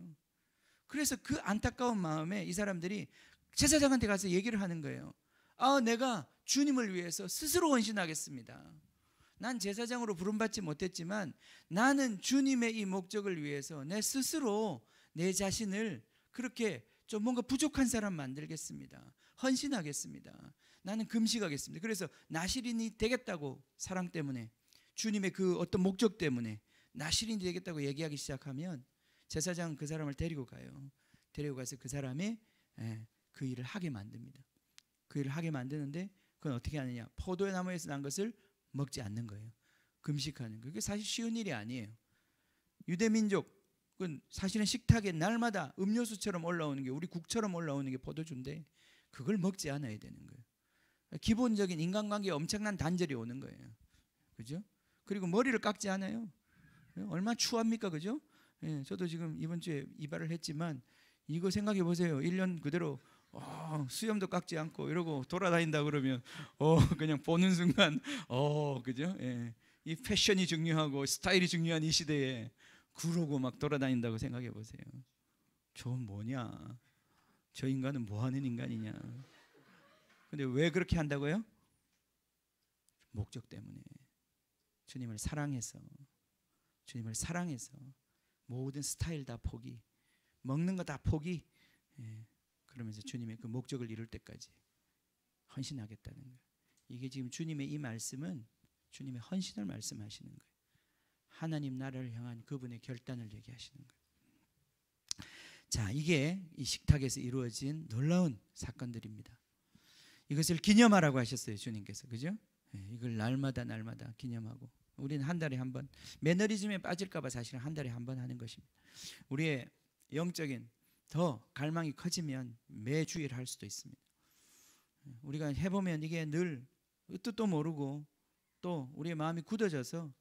그래서 그 안타까운 마음에 이 사람들이 제사장한테 가서 얘기를 하는 거예요. 내가 주님을 위해서 스스로 헌신하겠습니다. 난 제사장으로 부름받지 못했지만 나는 주님의 이 목적을 위해서 내 스스로 내 자신을 그렇게 좀 뭔가 부족한 사람 만들겠습니다. 헌신하겠습니다. 나는 금식하겠습니다. 그래서 나실인이 되겠다고 사랑 때문에 주님의 그 어떤 목적 때문에 나실인이 되겠다고 얘기하기 시작하면 제사장은 그 사람을 데리고 가요. 데리고 가서 그 사람의 그 일을 하게 만듭니다. 그 일을 하게 만드는데 그건 어떻게 하느냐? 포도의 나무에서 난 것을 먹지 않는 거예요. 금식하는 거예요. 그게 사실 쉬운 일이 아니에요. 유대민족은 사실은 식탁에 날마다 음료수처럼 올라오는 게 우리 국처럼 올라오는 게 포도주인데 그걸 먹지 않아야 되는 거예요. 기본적인 인간관계에 엄청난 단절이 오는 거예요. 그죠? 그리고 머리를 깎지 않아요. 얼마나 추합니까? 그죠? 예, 저도 지금 이번 주에 이발을 했지만 이거 생각해 보세요. 1년 그대로 수염도 깎지 않고 이러고 돌아다닌다 그러면 그냥 보는 순간 그죠? 예. 이 패션이 중요하고 스타일이 중요한 이 시대에 그러고 막 돌아다닌다고 생각해 보세요. 저건 뭐냐? 저 인간은 뭐 하는 인간이냐? 근데 왜 그렇게 한다고요? 목적 때문에. 주님을 사랑해서 모든 스타일 다 포기, 먹는 거 다 포기. 예. 그러면서 주님의 그 목적을 이룰 때까지 헌신하겠다는 거예요. 이게 지금 주님의 이 말씀은 주님의 헌신을 말씀하시는 거예요. 하나님 나라를 향한 그분의 결단을 얘기하시는 거예요. 자, 이게 이 식탁에서 이루어진 놀라운 사건들입니다. 이것을 기념하라고 하셨어요, 주님께서. 그죠? 네, 이걸 날마다 기념하고 우리는 한 달에 한 번, 매너리즘에 빠질까 봐 사실은 한 달에 한 번 하는 것입니다. 우리의 영적인 더 갈망이 커지면 매주일 할 수도 있습니다. 우리가 해보면 이게 늘 뜻도 모르고 또 우리의 마음이 굳어져서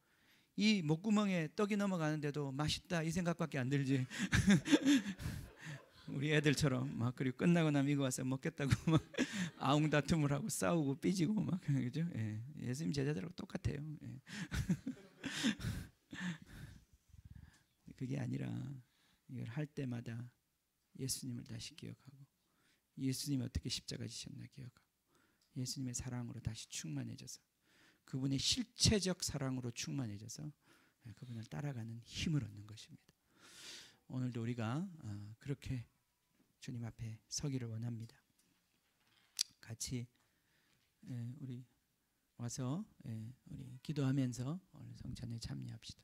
이 목구멍에 떡이 넘어가는데도 맛있다 이 생각밖에 안 들지. 우리 애들처럼 막 그리고 끝나고 나면 이거 와서 먹겠다고 막 아웅다툼을 하고 싸우고 삐지고 막 그죠? 예. 예수님 제자들하고 똑같아요. 예. 그게 아니라 이걸 할 때마다 예수님을 다시 기억하고 예수님이 어떻게 십자가 지셨나 기억하고 예수님의 사랑으로 다시 충만해져서 그분의 실체적 사랑으로 충만해져서 그분을 따라가는 힘을 얻는 것입니다. 오늘도 우리가 그렇게 주님 앞에 서기를 원합니다. 같이 우리 와서 우리 기도하면서 오늘 성찬에 참여합시다.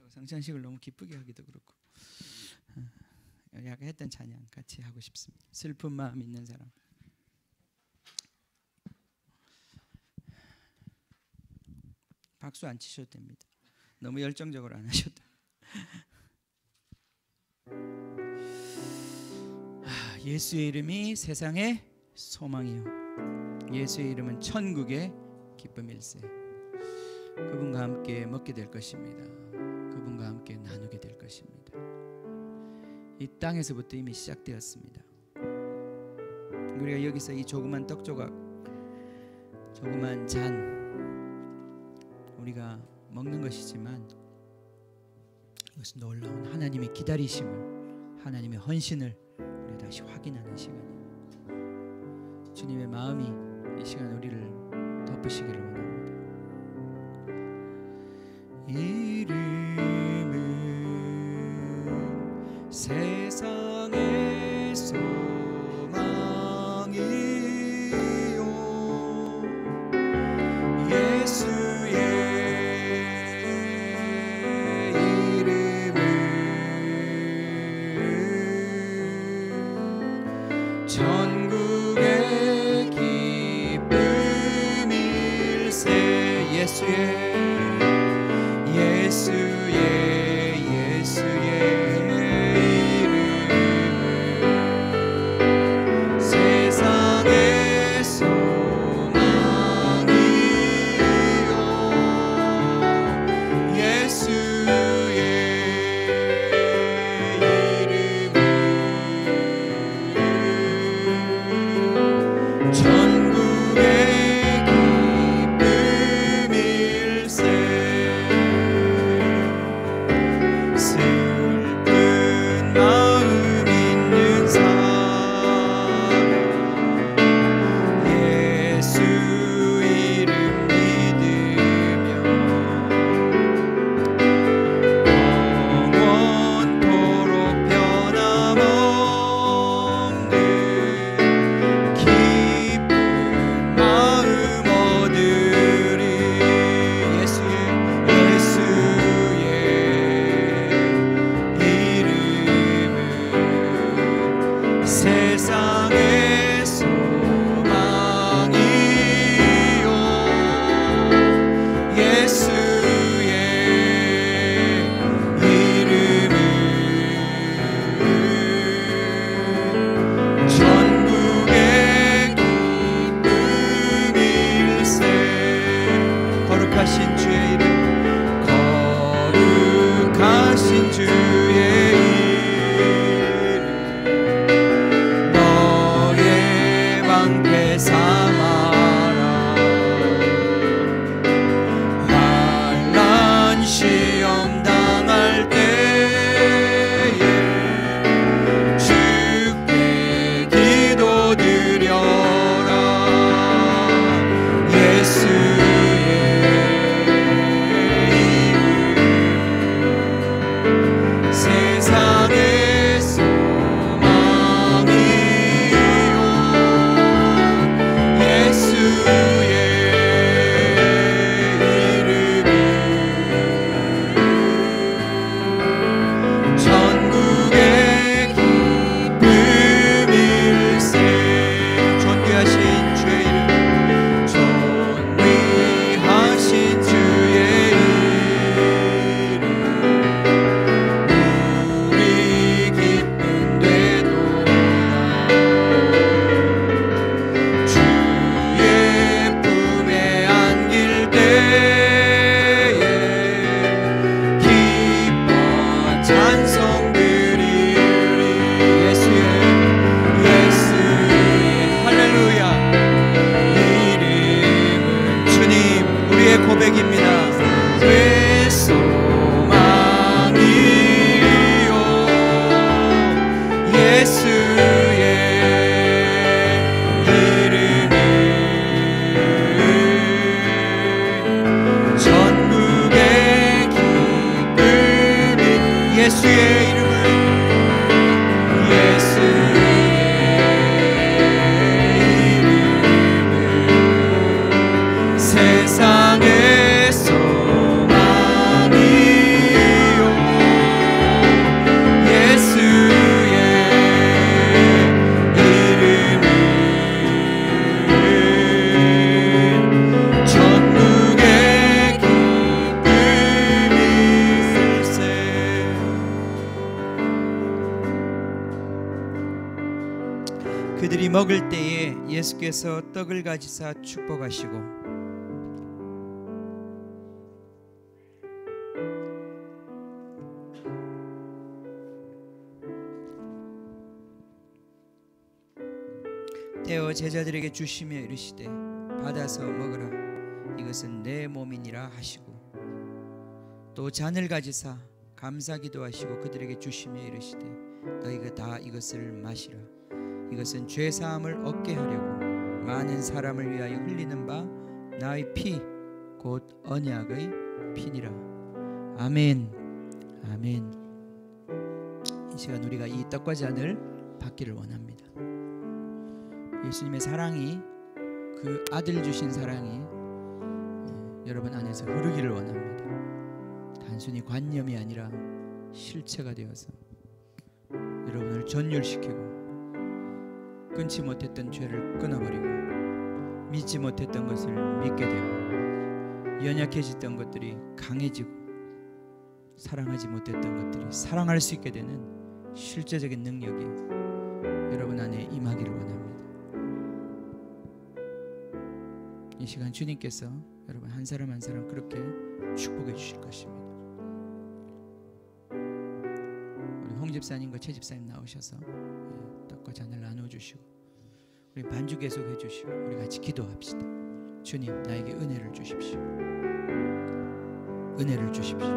성찬식을 너무 기쁘게 하기도 그렇고 아까 했던 찬양 같이 하고 싶습니다. 슬픈 마음 있는 사람. 박수 안 치셔도 됩니다. 너무 열정적으로 안 하셔도. 예수의 이름이 세상의 소망이요 예수의 이름은 천국의 기쁨일세. 그분과 함께 먹게 될 것입니다. 그분과 함께 나누게 될 것입니다. 이 땅에서부터 이미 시작되었습니다. 우리가 여기서 이 조그만 떡 조각, 조그만 잔 우리가 먹는 것이지만 이것은 놀라운 하나님의 기다리심을, 하나님의 헌신을 우리가 다시 확인하는 시간입니다. 주님의 마음이 이 시간 우리를 덮으시기를 원합니다. 이름은 세상의 소망이요 예수의 이름은 전국의 기쁨일세. 예수의 이름은 세상의 소망이요 예수의 이름은 전국의 기쁨일세. 슬픈 마음 있는 사람 예수 이름 믿으며 영원토록 변함없는 기쁜 마음 얻으리. 예수의 이름은 세상의 소망이요 예수의 이름은 전국의 기쁨일세. 거룩하신 주의 이름, 거룩하신 주의 이름 너의 방패 삼아라. 환난 시험 당할 때에 주께 기도드려라. 예수의 이름 세상의 소망이요 예수께서 떡을 가지사 축복하시고 떼어 제자들에게 주시며 이르시되 받아서 먹으라 이것은 내 몸이니라 하시고 또 잔을 가지사 감사 기도하시고 그들에게 주시며 이르시되 너희가 다 이것을 마시라 이것은 죄 사함을 얻게 하려고 많은 사람을 위하여 흘리는 바 나의 피 곧 언약의 피니라. 아멘. 아멘. 이 시간 우리가 이 떡과 잔을 받기를 원합니다. 예수님의 사랑이, 그 아들 주신 사랑이 여러분 안에서 흐르기를 원합니다. 단순히 관념이 아니라 실체가 되어서 여러분을 전율시키고 끊지 못했던 죄를 끊어버리고 믿지 못했던 것을 믿게 되고 연약해졌던 것들이 강해지고 사랑하지 못했던 것들이 사랑할 수 있게 되는 실제적인 능력이 여러분 안에 임하기를 원합니다. 이 시간 주님께서 여러분 한 사람 한 사람 그렇게 축복해 주실 것입니다. 우리 홍 집사님과 최 집사님 나오셔서 떡과 잔을 나누어 주시고 우리 반주 계속해 주시고 우리 같이 기도합시다. 주님, 나에게 은혜를 주십시오. 은혜를 주십시오.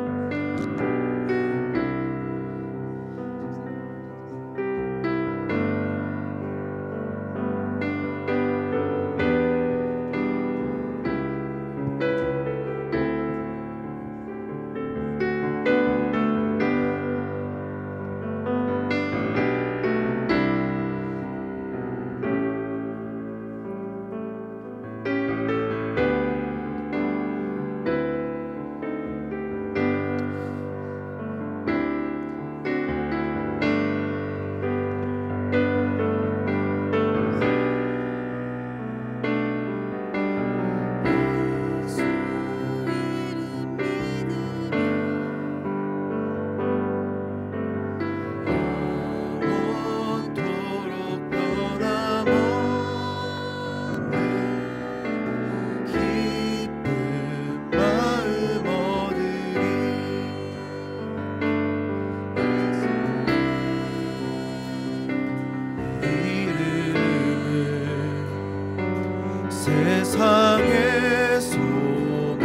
세상의 소망이요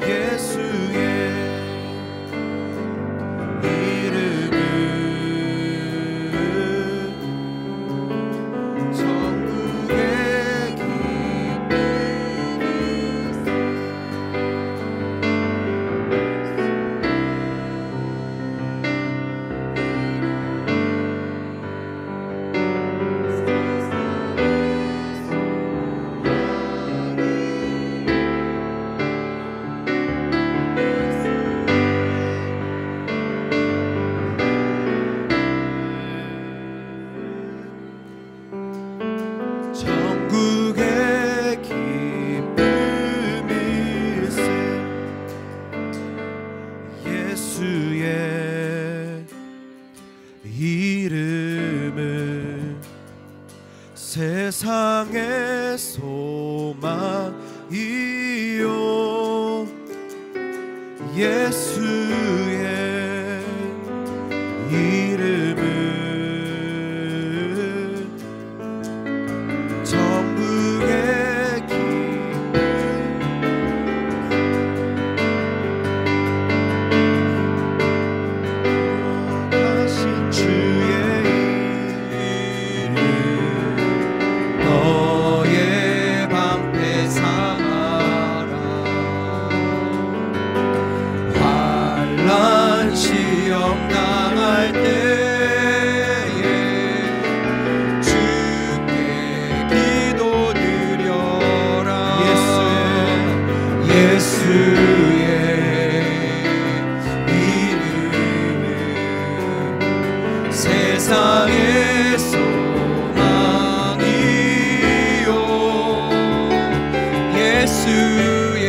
예수의 이름은 천국의 천국의 기쁨일세 예수의 이름은 세상의 소망이요 예수의 이름은 천국의 기쁨 하신 주의 이름 너의 방패 삼아라 환난 시험 당할 때에 주께 기도드려라 예수의 이름은 세상의 소망이요 예수의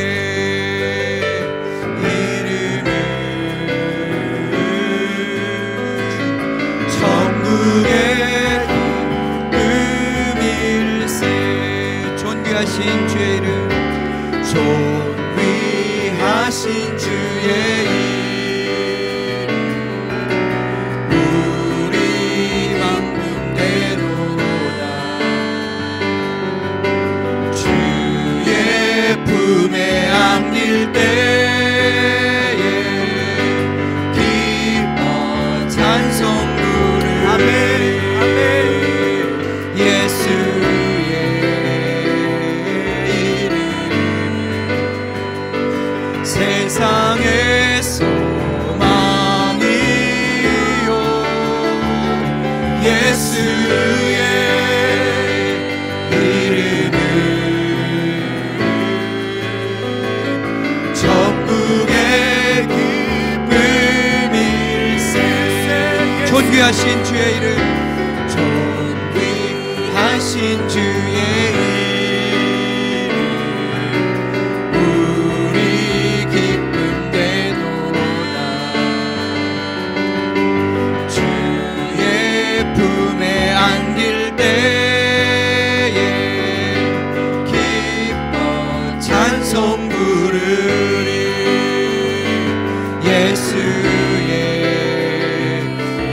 이름은 천국 존귀하신 주의 이름, 존귀하신 주의 이름 우리 만군대로다. 주의 품에 안길 때에 기뻐 찬송 부르리. 아멘 아멘. 예수의 이름은 세상의 소망이요. 예수의 이름은 천국의 기쁨일세. 존귀하신 주의 이름, 존귀하신 주의 이름 우리 기쁨 되도다. 주의 품에 안길 때에 기뻐 찬송 부르리. 예수의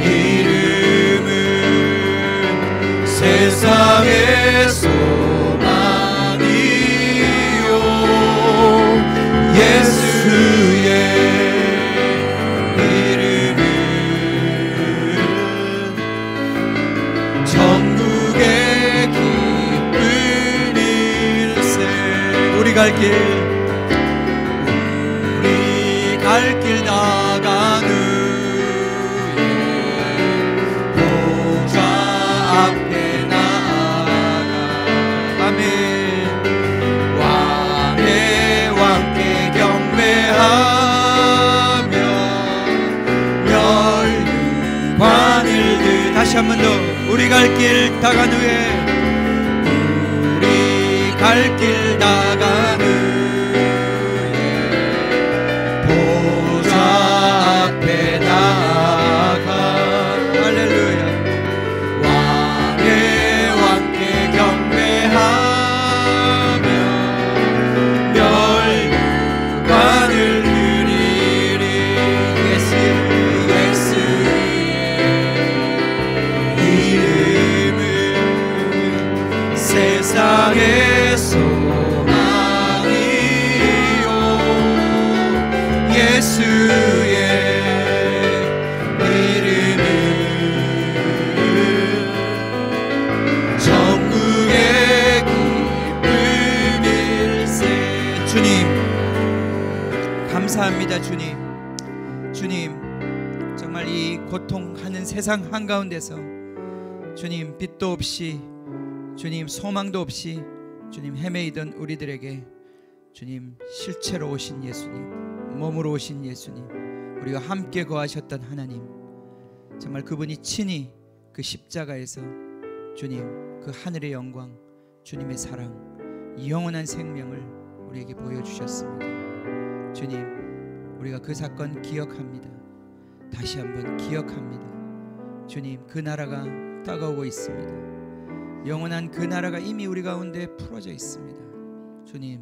이름은 세상의 소망이요. 예수의 이름은 천국의 기쁨일세. 우리 갈 길 나가는 보좌 앞에 나아가. 아멘. 왕의 왕께 경배하며 멸류관을 다시 한 번 더. 우리 갈 길 다간 후에, 우리 갈 길 나가는 보좌 앞에 나아가. 할렐루야. 왕의 왕께 경배하며 멸류관을 드리리. 예수의 이름은 세상의 소망이요. 예수의 이름은 천국의 기쁨일세. 주님 감사합니다. 주님 정말 이 고통하는 세상 한가운데서 주님 빛도 없이, 주님 소망도 없이 주님 헤매이던 우리들에게 주님 실체로 오신 예수님, 몸으로 오신 예수님, 우리와 함께 거하셨던 하나님, 정말 그분이 친히 그 십자가에서 주님 그 하늘의 영광, 주님의 사랑, 영원한 생명을 우리에게 보여주셨습니다. 주님 우리가 그 사건 기억합니다. 다시 한번 기억합니다. 주님 그 나라가 다가오고 있습니다. 영원한 그 나라가 이미 우리 가운데 풀어져 있습니다. 주님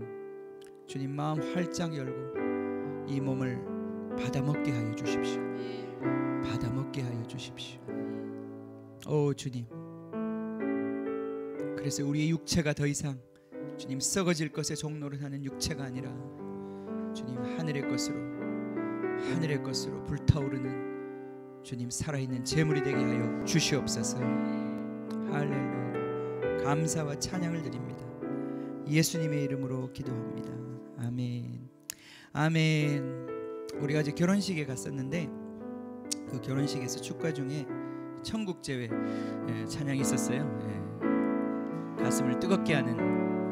마음 활짝 열고 이 몸을 받아먹게 하여 주십시오. 받아먹게 하여 주십시오. 오 주님, 그래서 우리의 육체가 더 이상 주님 썩어질 것에 종노릇하는 육체가 아니라 주님 하늘의 것으로 불타오르는 주님 살아있는 제물이 되게 하여 주시옵소서. 할렐루야. 감사와 찬양을 드립니다. 예수님의 이름으로 기도합니다. 아멘. 아멘. 우리가 어제 결혼식에 갔었는데 그 결혼식에서 축가 중에 천국제외 찬양이 있었어요. 가슴을 뜨겁게 하는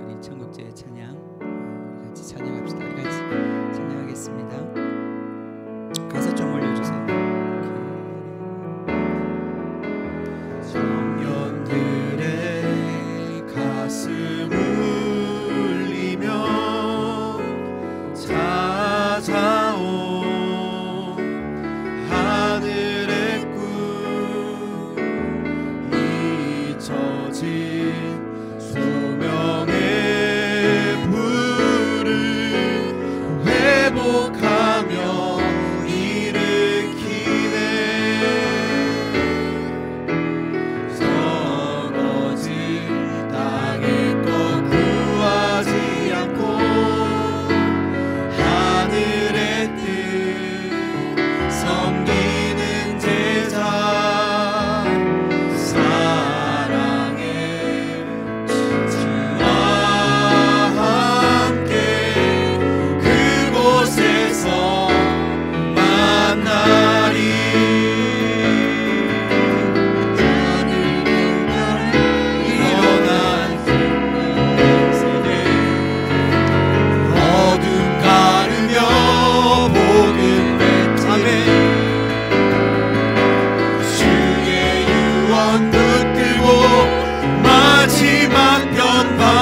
우리 천국제외 찬양, 우리 같이 찬양합시다. 우리 같이 찬양하겠습니다. 가사 좀 올려주세요. 청년들의 가슴 울리며 찾아온 하늘의 꿈, 잊혀진 소명의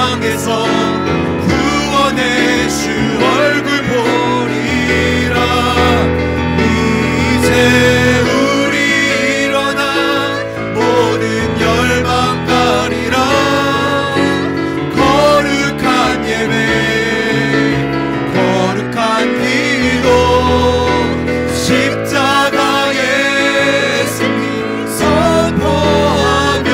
영광에서 구원의 주 얼굴 보리라. 이제 우리 일어나 모든 열방 가리라. 거룩한 예배 거룩한 기도 십자가의 승리 선포하며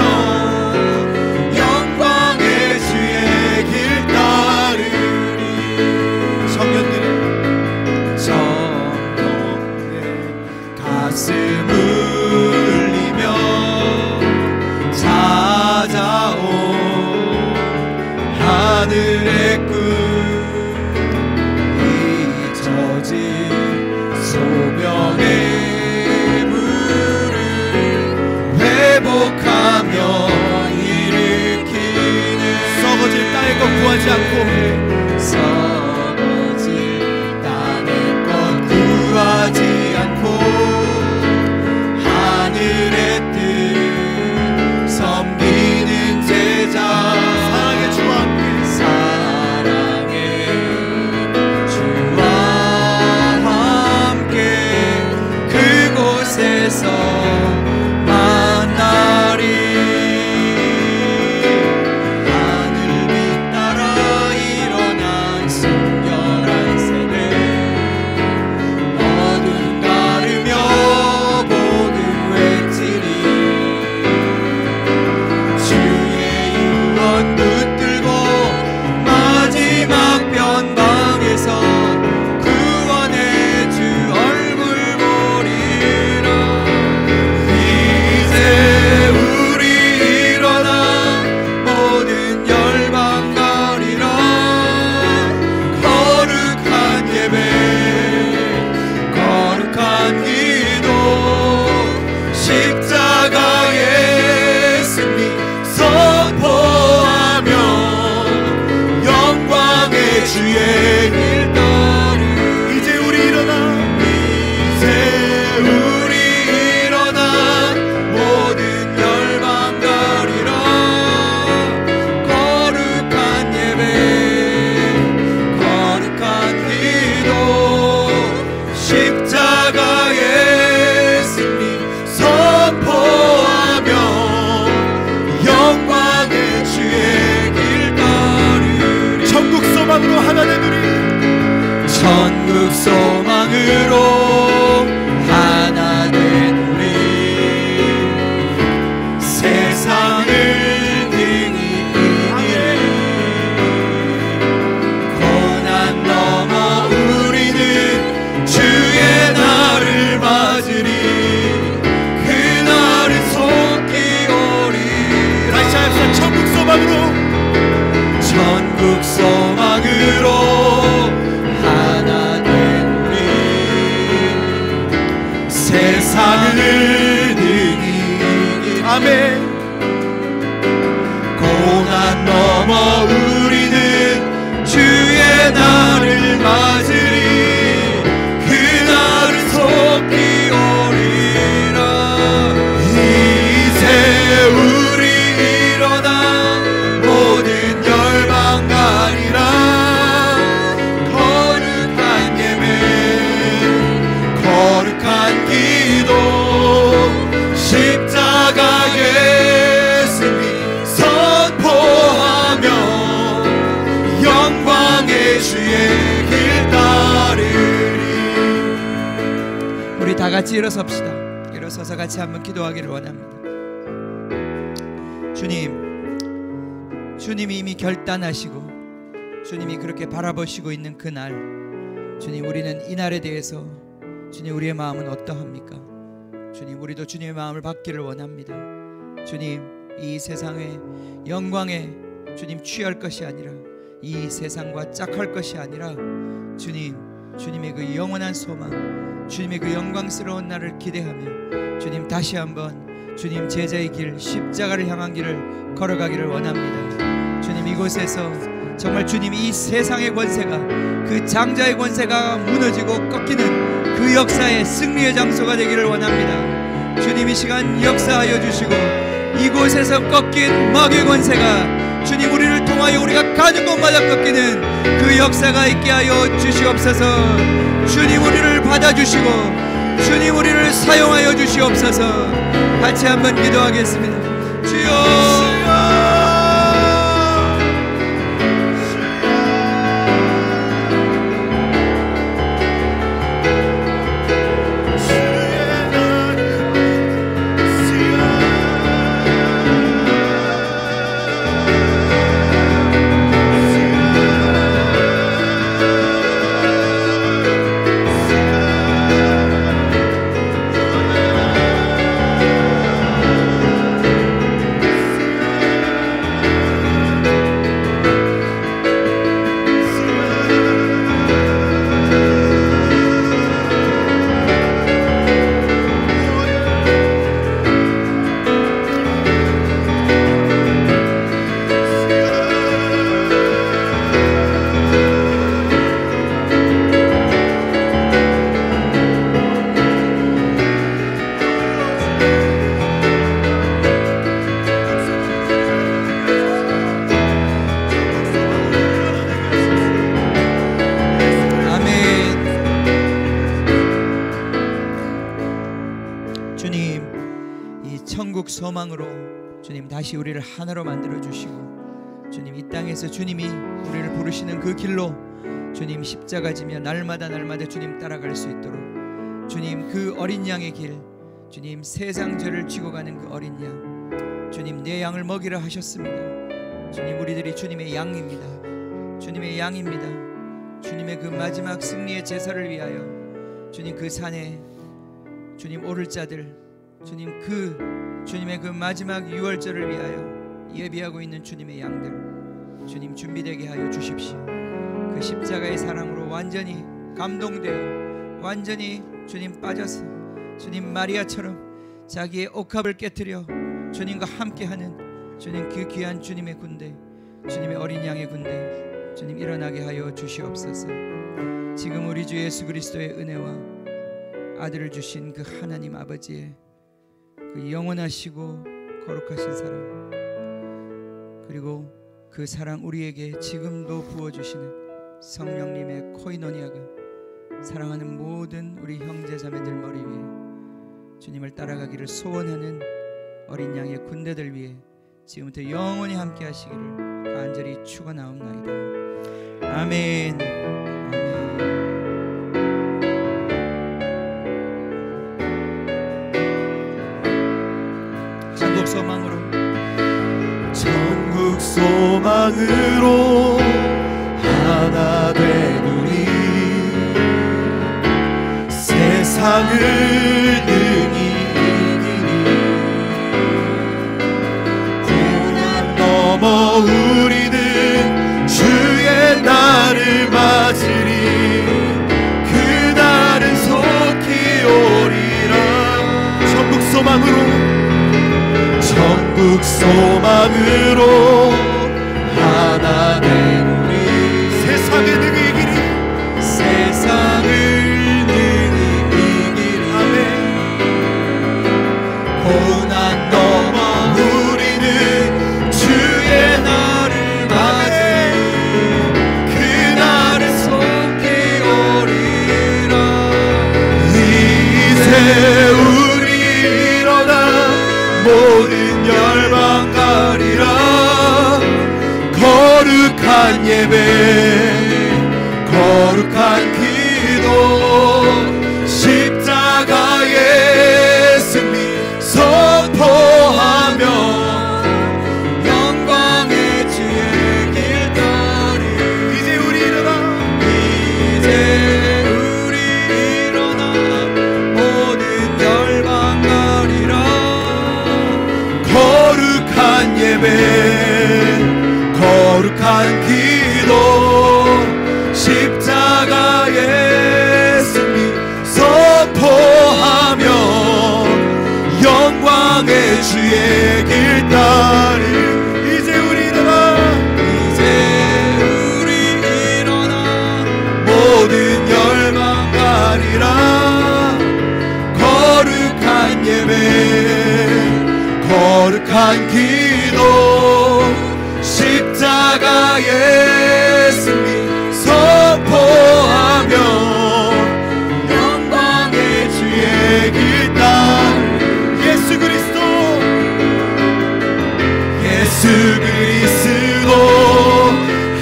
영광의 주의 길 따르리. 청년들의 가슴 울리며 찾아온 하늘의 꿈 잊혀진 소명의 물을 회복하며 일으키네. 썩어질 땅의 것 구하지 않고 썩어질 땅의 것 구하지 않고 하늘의 뜻 섬기는 제자. 사랑의 주와 함께 사랑의 주와 함께 그곳에서 만나리. 하늘빛 따라 일어난 순결한 세대 어둠 가르며 복음 외치리. 주의 유언 붙들고 마지막 변방에서 구원의 주 얼굴 보리라. 이제 우리 일어나 모든 열방 가리라. 거룩한 예배 거룩한 기도 십자가의 승리 선포하며 영광의 주의 길 따르리. 이제 우리 일어나 이제 우리 일어나 모든 열방 가리라. 거룩한 예배 거룩한 기도 십자가의 승리 선포하며 영광의 주의 길 따르리. 천국 소망으로 하나 되누리. 천국 소망으로 하나 되누리. 세상을 등이 이기리. 고난 넘어 우리는 주의 날을 맞으리. 그날을 속히 오리. 다시 합시다. 천국 소망으로 천국 소망으로 하나 되누리. 세상을 능히 아멘. 고난 넘어 우리는 주의 날을 맞으리. 그날을 속히 오리라. 이제 우리 일어나 모든 열방 가리라. 거룩한 예배 거룩한 기도 십자가의 승리 선포하며 영광의 주의 길 따르리. 우리 다 같이 일어섭시다. 일어서서 같이 한번 기도하기를 원합니다. 주님이 이미 결단하시고 주님이 그렇게 바라보시고 있는 그날, 주님, 우리는 이 날에 대해서 주님, 우리의 마음은 어떠합니까? 주님, 우리도 주님의 마음을 받기를 원합니다. 주님, 이 세상의 영광에 주님 취할 것이 아니라, 이 세상과 짝할 것이 아니라 주님, 주님의 그 영원한 소망, 주님의 그 영광스러운 날을 기대하며 주님, 다시 한번 주님 제자의 길, 십자가를 향한 길을 걸어가기를 원합니다. 주님, 이곳에서 정말 주님이 이 세상의 권세가, 그 장자의 권세가 무너지고 꺾이는 그 역사의 승리의 장소가 되기를 원합니다. 주님, 이 시간 역사하여 주시고 이곳에서 꺾인 마귀의 권세가 주님 우리를 통하여 통하여 우리가 가는 곳마다 꺾이는 그 역사가 있게 하여 주시옵소서. 주님 우리를 받아주시고 주님 우리를 사용하여 주시옵소서. 같이 한번 기도하겠습니다. 주여 소망으로 주님 다시 우리를 하나로 만들어 주시고 주님 이 땅에서 주님이 우리를 부르시는 그 길로 주님 십자가 지며 날마다 주님 따라갈 수 있도록 주님 그 어린 양의 길 주님 세상 죄를 지고 가는 그 어린 양 주님 내 양을 먹이라 하셨습니다. 주님 우리들이 주님의 양입니다. 주님의 양입니다. 주님의 그 마지막 승리의 제사를 위하여 주님 그 산에 주님 오를 자들 주님 주님의 그 마지막 유월절을 위하여 예비하고 있는 주님의 양들 주님 준비되게 하여 주십시오. 그 십자가의 사랑으로 완전히 감동되어 완전히 주님 빠져서 주님 마리아처럼 자기의 옥합을 깨뜨려 주님과 함께하는 주님 그 귀한 주님의 군대 주님의 어린 양의 군대 주님 일어나게 하여 주시옵소서. 지금 우리 주 예수 그리스도의 은혜와 아들을 주신 그 하나님 아버지의 그 영원하시고 거룩하신 사랑 그리고 그 사랑 우리에게 지금도 부어주시는 성령님의 코이노니아가 사랑하는 모든 우리 형제자매들 머리 위에 주님을 따라가기를 소원하는 어린 양의 군대들 위에 지금부터 영원히 함께 하시기를 간절히 축원하옵나이다. 아멘. 천국 소망으로 하나 되누리 세상을 능히 이기리 고난 넘어 우리는 주의 날을 맞으리 그날은 속히 오리라. 천국 소망으로 하나 된 우리 세상을 능히 이기리 아멘. 고난 넘어 우리는 주의 날을 맞으리 그날은 속히 오리라. 이제 우리 일어나 모든 열방 가리라. 거룩한 예배 거룩한 기도 십자가의 승리 선포하며 영광의 주의 길 따르리. 이제 우리 일어나 모든 열방 가리라. 거룩한 예배 거룩한 기도 십자가의 승리 선포하며 영광의 주의 길 따르리. 이제 우리 일어나 모든 열방 가리라. 거룩한 예배 거룩한 기도 십자가 십자가 예수님 선포하며 영광의 주의 길 따라 예수 그리스도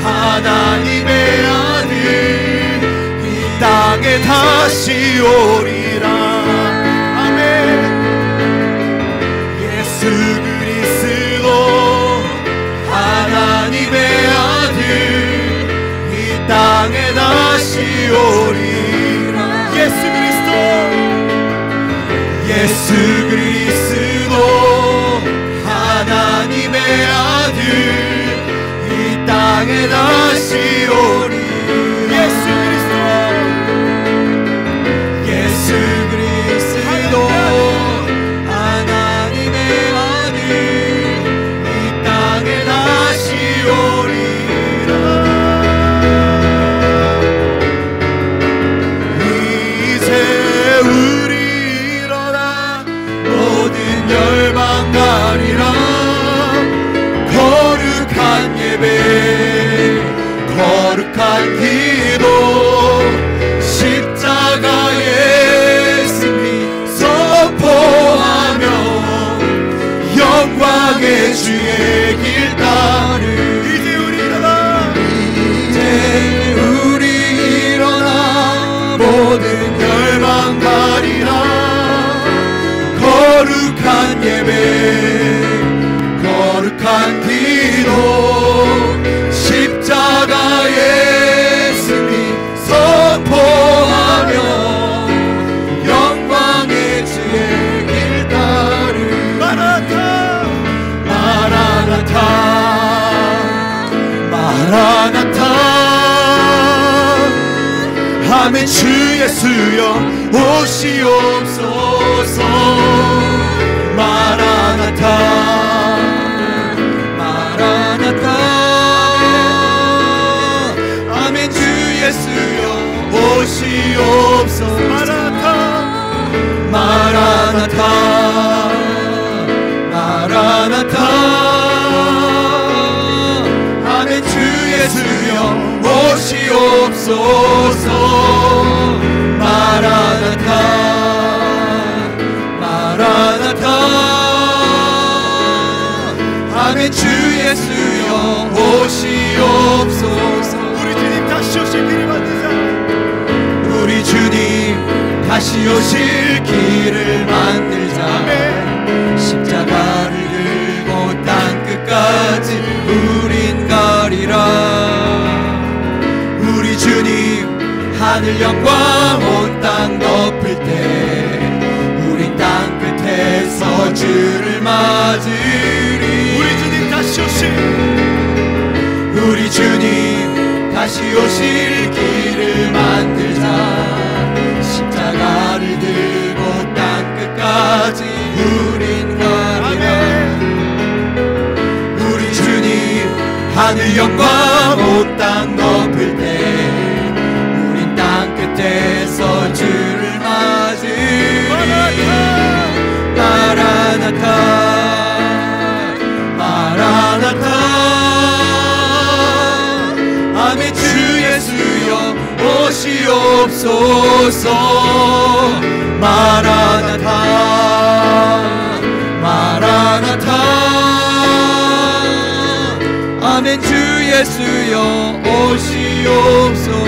하나님의 아들 이 땅에 다시 오리라. 아멘. 예수 그리스도 하나님의 아들 이 땅에 다시 오리라. 예수 그리스도 하나님의 아들 이 땅에 다시 오리. 예수 그리스도 하나님의 아들 이 땅에 다시 오리라. 이제 우리 일어나 모든 열방 가리라. 거룩한 예배 거룩한 기도 십자가 예수님 선포하며 영광의 주의 길 따르. 이제 우리 일어나 모든 열방 가리라. 거룩한 예배 거룩한 기도 십자가 예수님 선포하며 영광의 주의 길 따르. 마라나타 마라나타 마라나타. 아멘. 주 예수여 오시옵소서. 마라나타 아멘. 주 예수여 오시옵소서. 마라나타 마라나타 마라나타. 아멘. 주 예수여 오시옵소서. 마라나타 마라나타. 아멘. 주 예수여 오시옵소서. 우리 주님 다시 오실 길을 만드자. 우리 주님 다시 오실 길을 만들자. 아멘. 십자가를 들고 땅 끝까지 우린 가리라. 우리 주님 하늘 영광 온 땅 덮을 때 우린 땅 끝에서 주를 맞으리. 우리 주님 다시 오실 길을 만들자. 십자가를 들고 땅 끝까지 우린 가리라. 우리 주님 하늘 영광 온 땅 덮을 때 우린 땅 끝에서 주를 맞으리. 마라나타 마라나타. 아멘. 주 예수여 오시옵소서. 마라나타 마라나타. 아멘. 주 예수여 오시옵소서.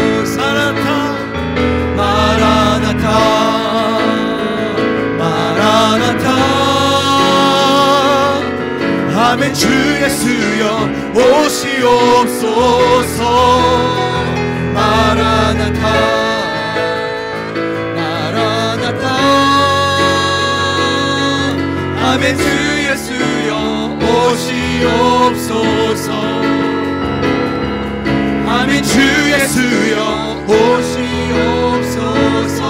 마라나타 마라나타. 아멘. 주 예수여 오시옵소서. 마라나타 마라나타. 아멘. 주 예수여 오시옵소서. 아멘. 주 예수여 오시옵소서.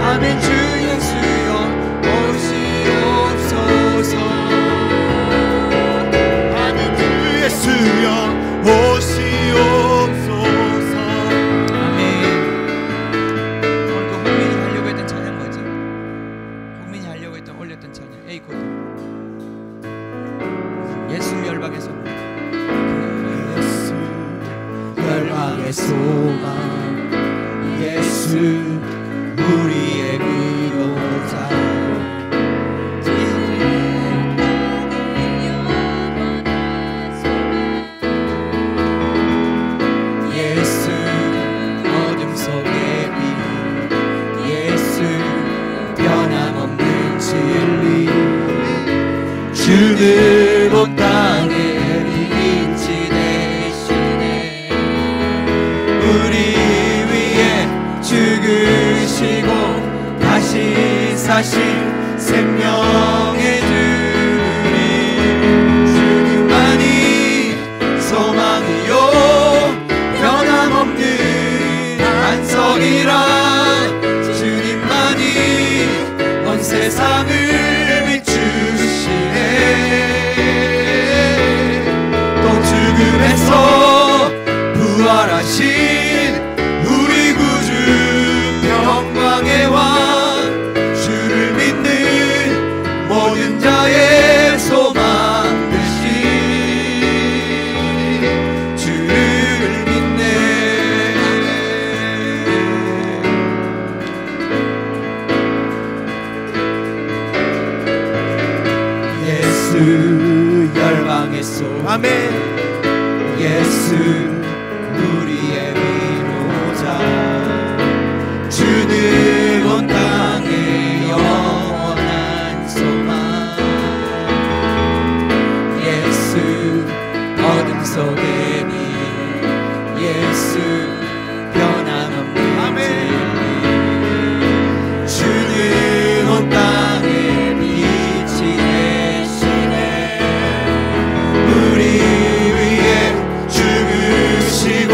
아멘. 주 예수여 오시옵소서. 아멘. 주 예수여 오시옵소서. 아멘. 오늘 그 국민이 하려고 했던 찬양 뭐지? 국민이 하려고 했던 올렸던 찬양 A 코드. 예수 열방에서 열방의 소망 예수 우리의 그로자 예수 어둠 속의 빛 예수 변함없는 진리 주는 온 땅에 빛이 되시네 우리 위에 죽으시고 다시 사신 생명의 주님 주님만이 소망이요 변함없는 안석이라 주님만이 온 세상을 비추시네 또 죽음에서 부활하신 우리 구주 평강의 왕 주를 믿는 모든 자의 소망 되신 주를 믿네 예수 열방의 소망 아멘. 예수 우리의 위로자 주는 온 땅에 영원한 소망 예수 어둠 속의 빛 예수 변함없는 진리 주는 온 땅에 빛이 되시네 우리 위에 죽으시고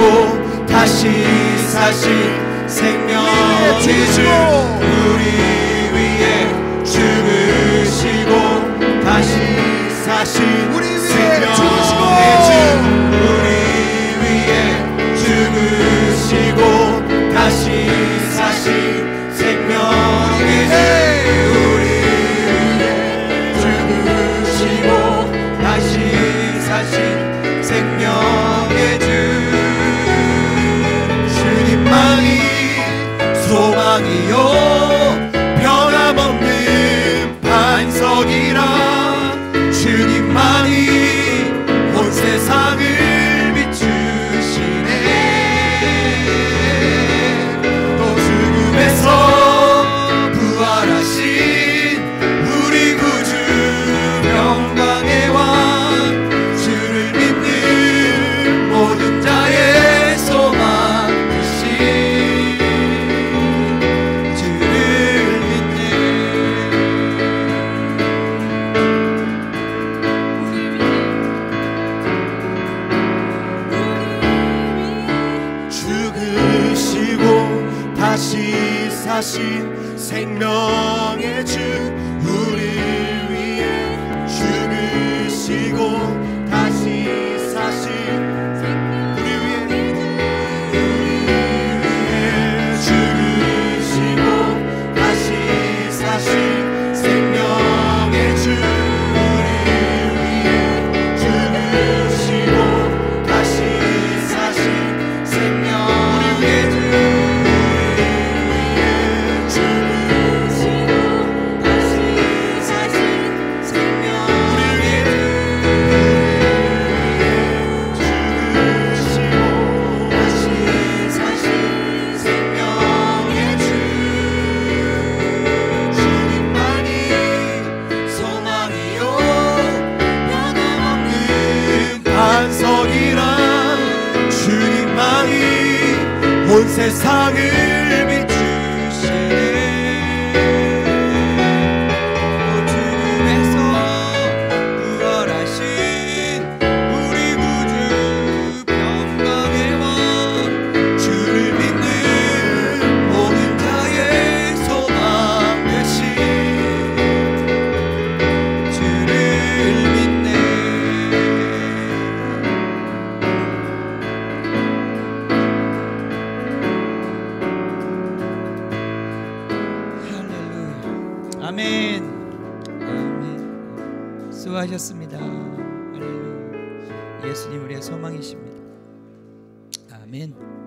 다시 사신 생명의 주 우리 위에 죽으시고 다시 사신 생명의 주 우리 위에 죽으시고 다시 사신 생명의 주 우리 위에 죽으시고 다시 사신 생명의 주 주님만이 소망이요 변함없는 반석이라 주님만이 온 세상을 비추시네 또 죽음에서 부활하신 우리 구주 평강의 왕 주를 믿는 모든 자의 소망 되신 주를 믿네 죽으시고 다시 사신 생명의 주 우리 위에 죽으시고 다시 사신 우리 위에 죽으시고 다시 사신 생명의 주 우리 위에 죽으시고 다시 사신 생명의 주 온 세상을 비추시네 또 죽음에서 부활하신 우리 구주 평강의 왕 주를 믿는 모든 자의 소망 되신 주를 믿네 아멘. 아멘. 수고하셨습니다. 할렐루야. 예수님 우리의 소망이십니다. 아멘.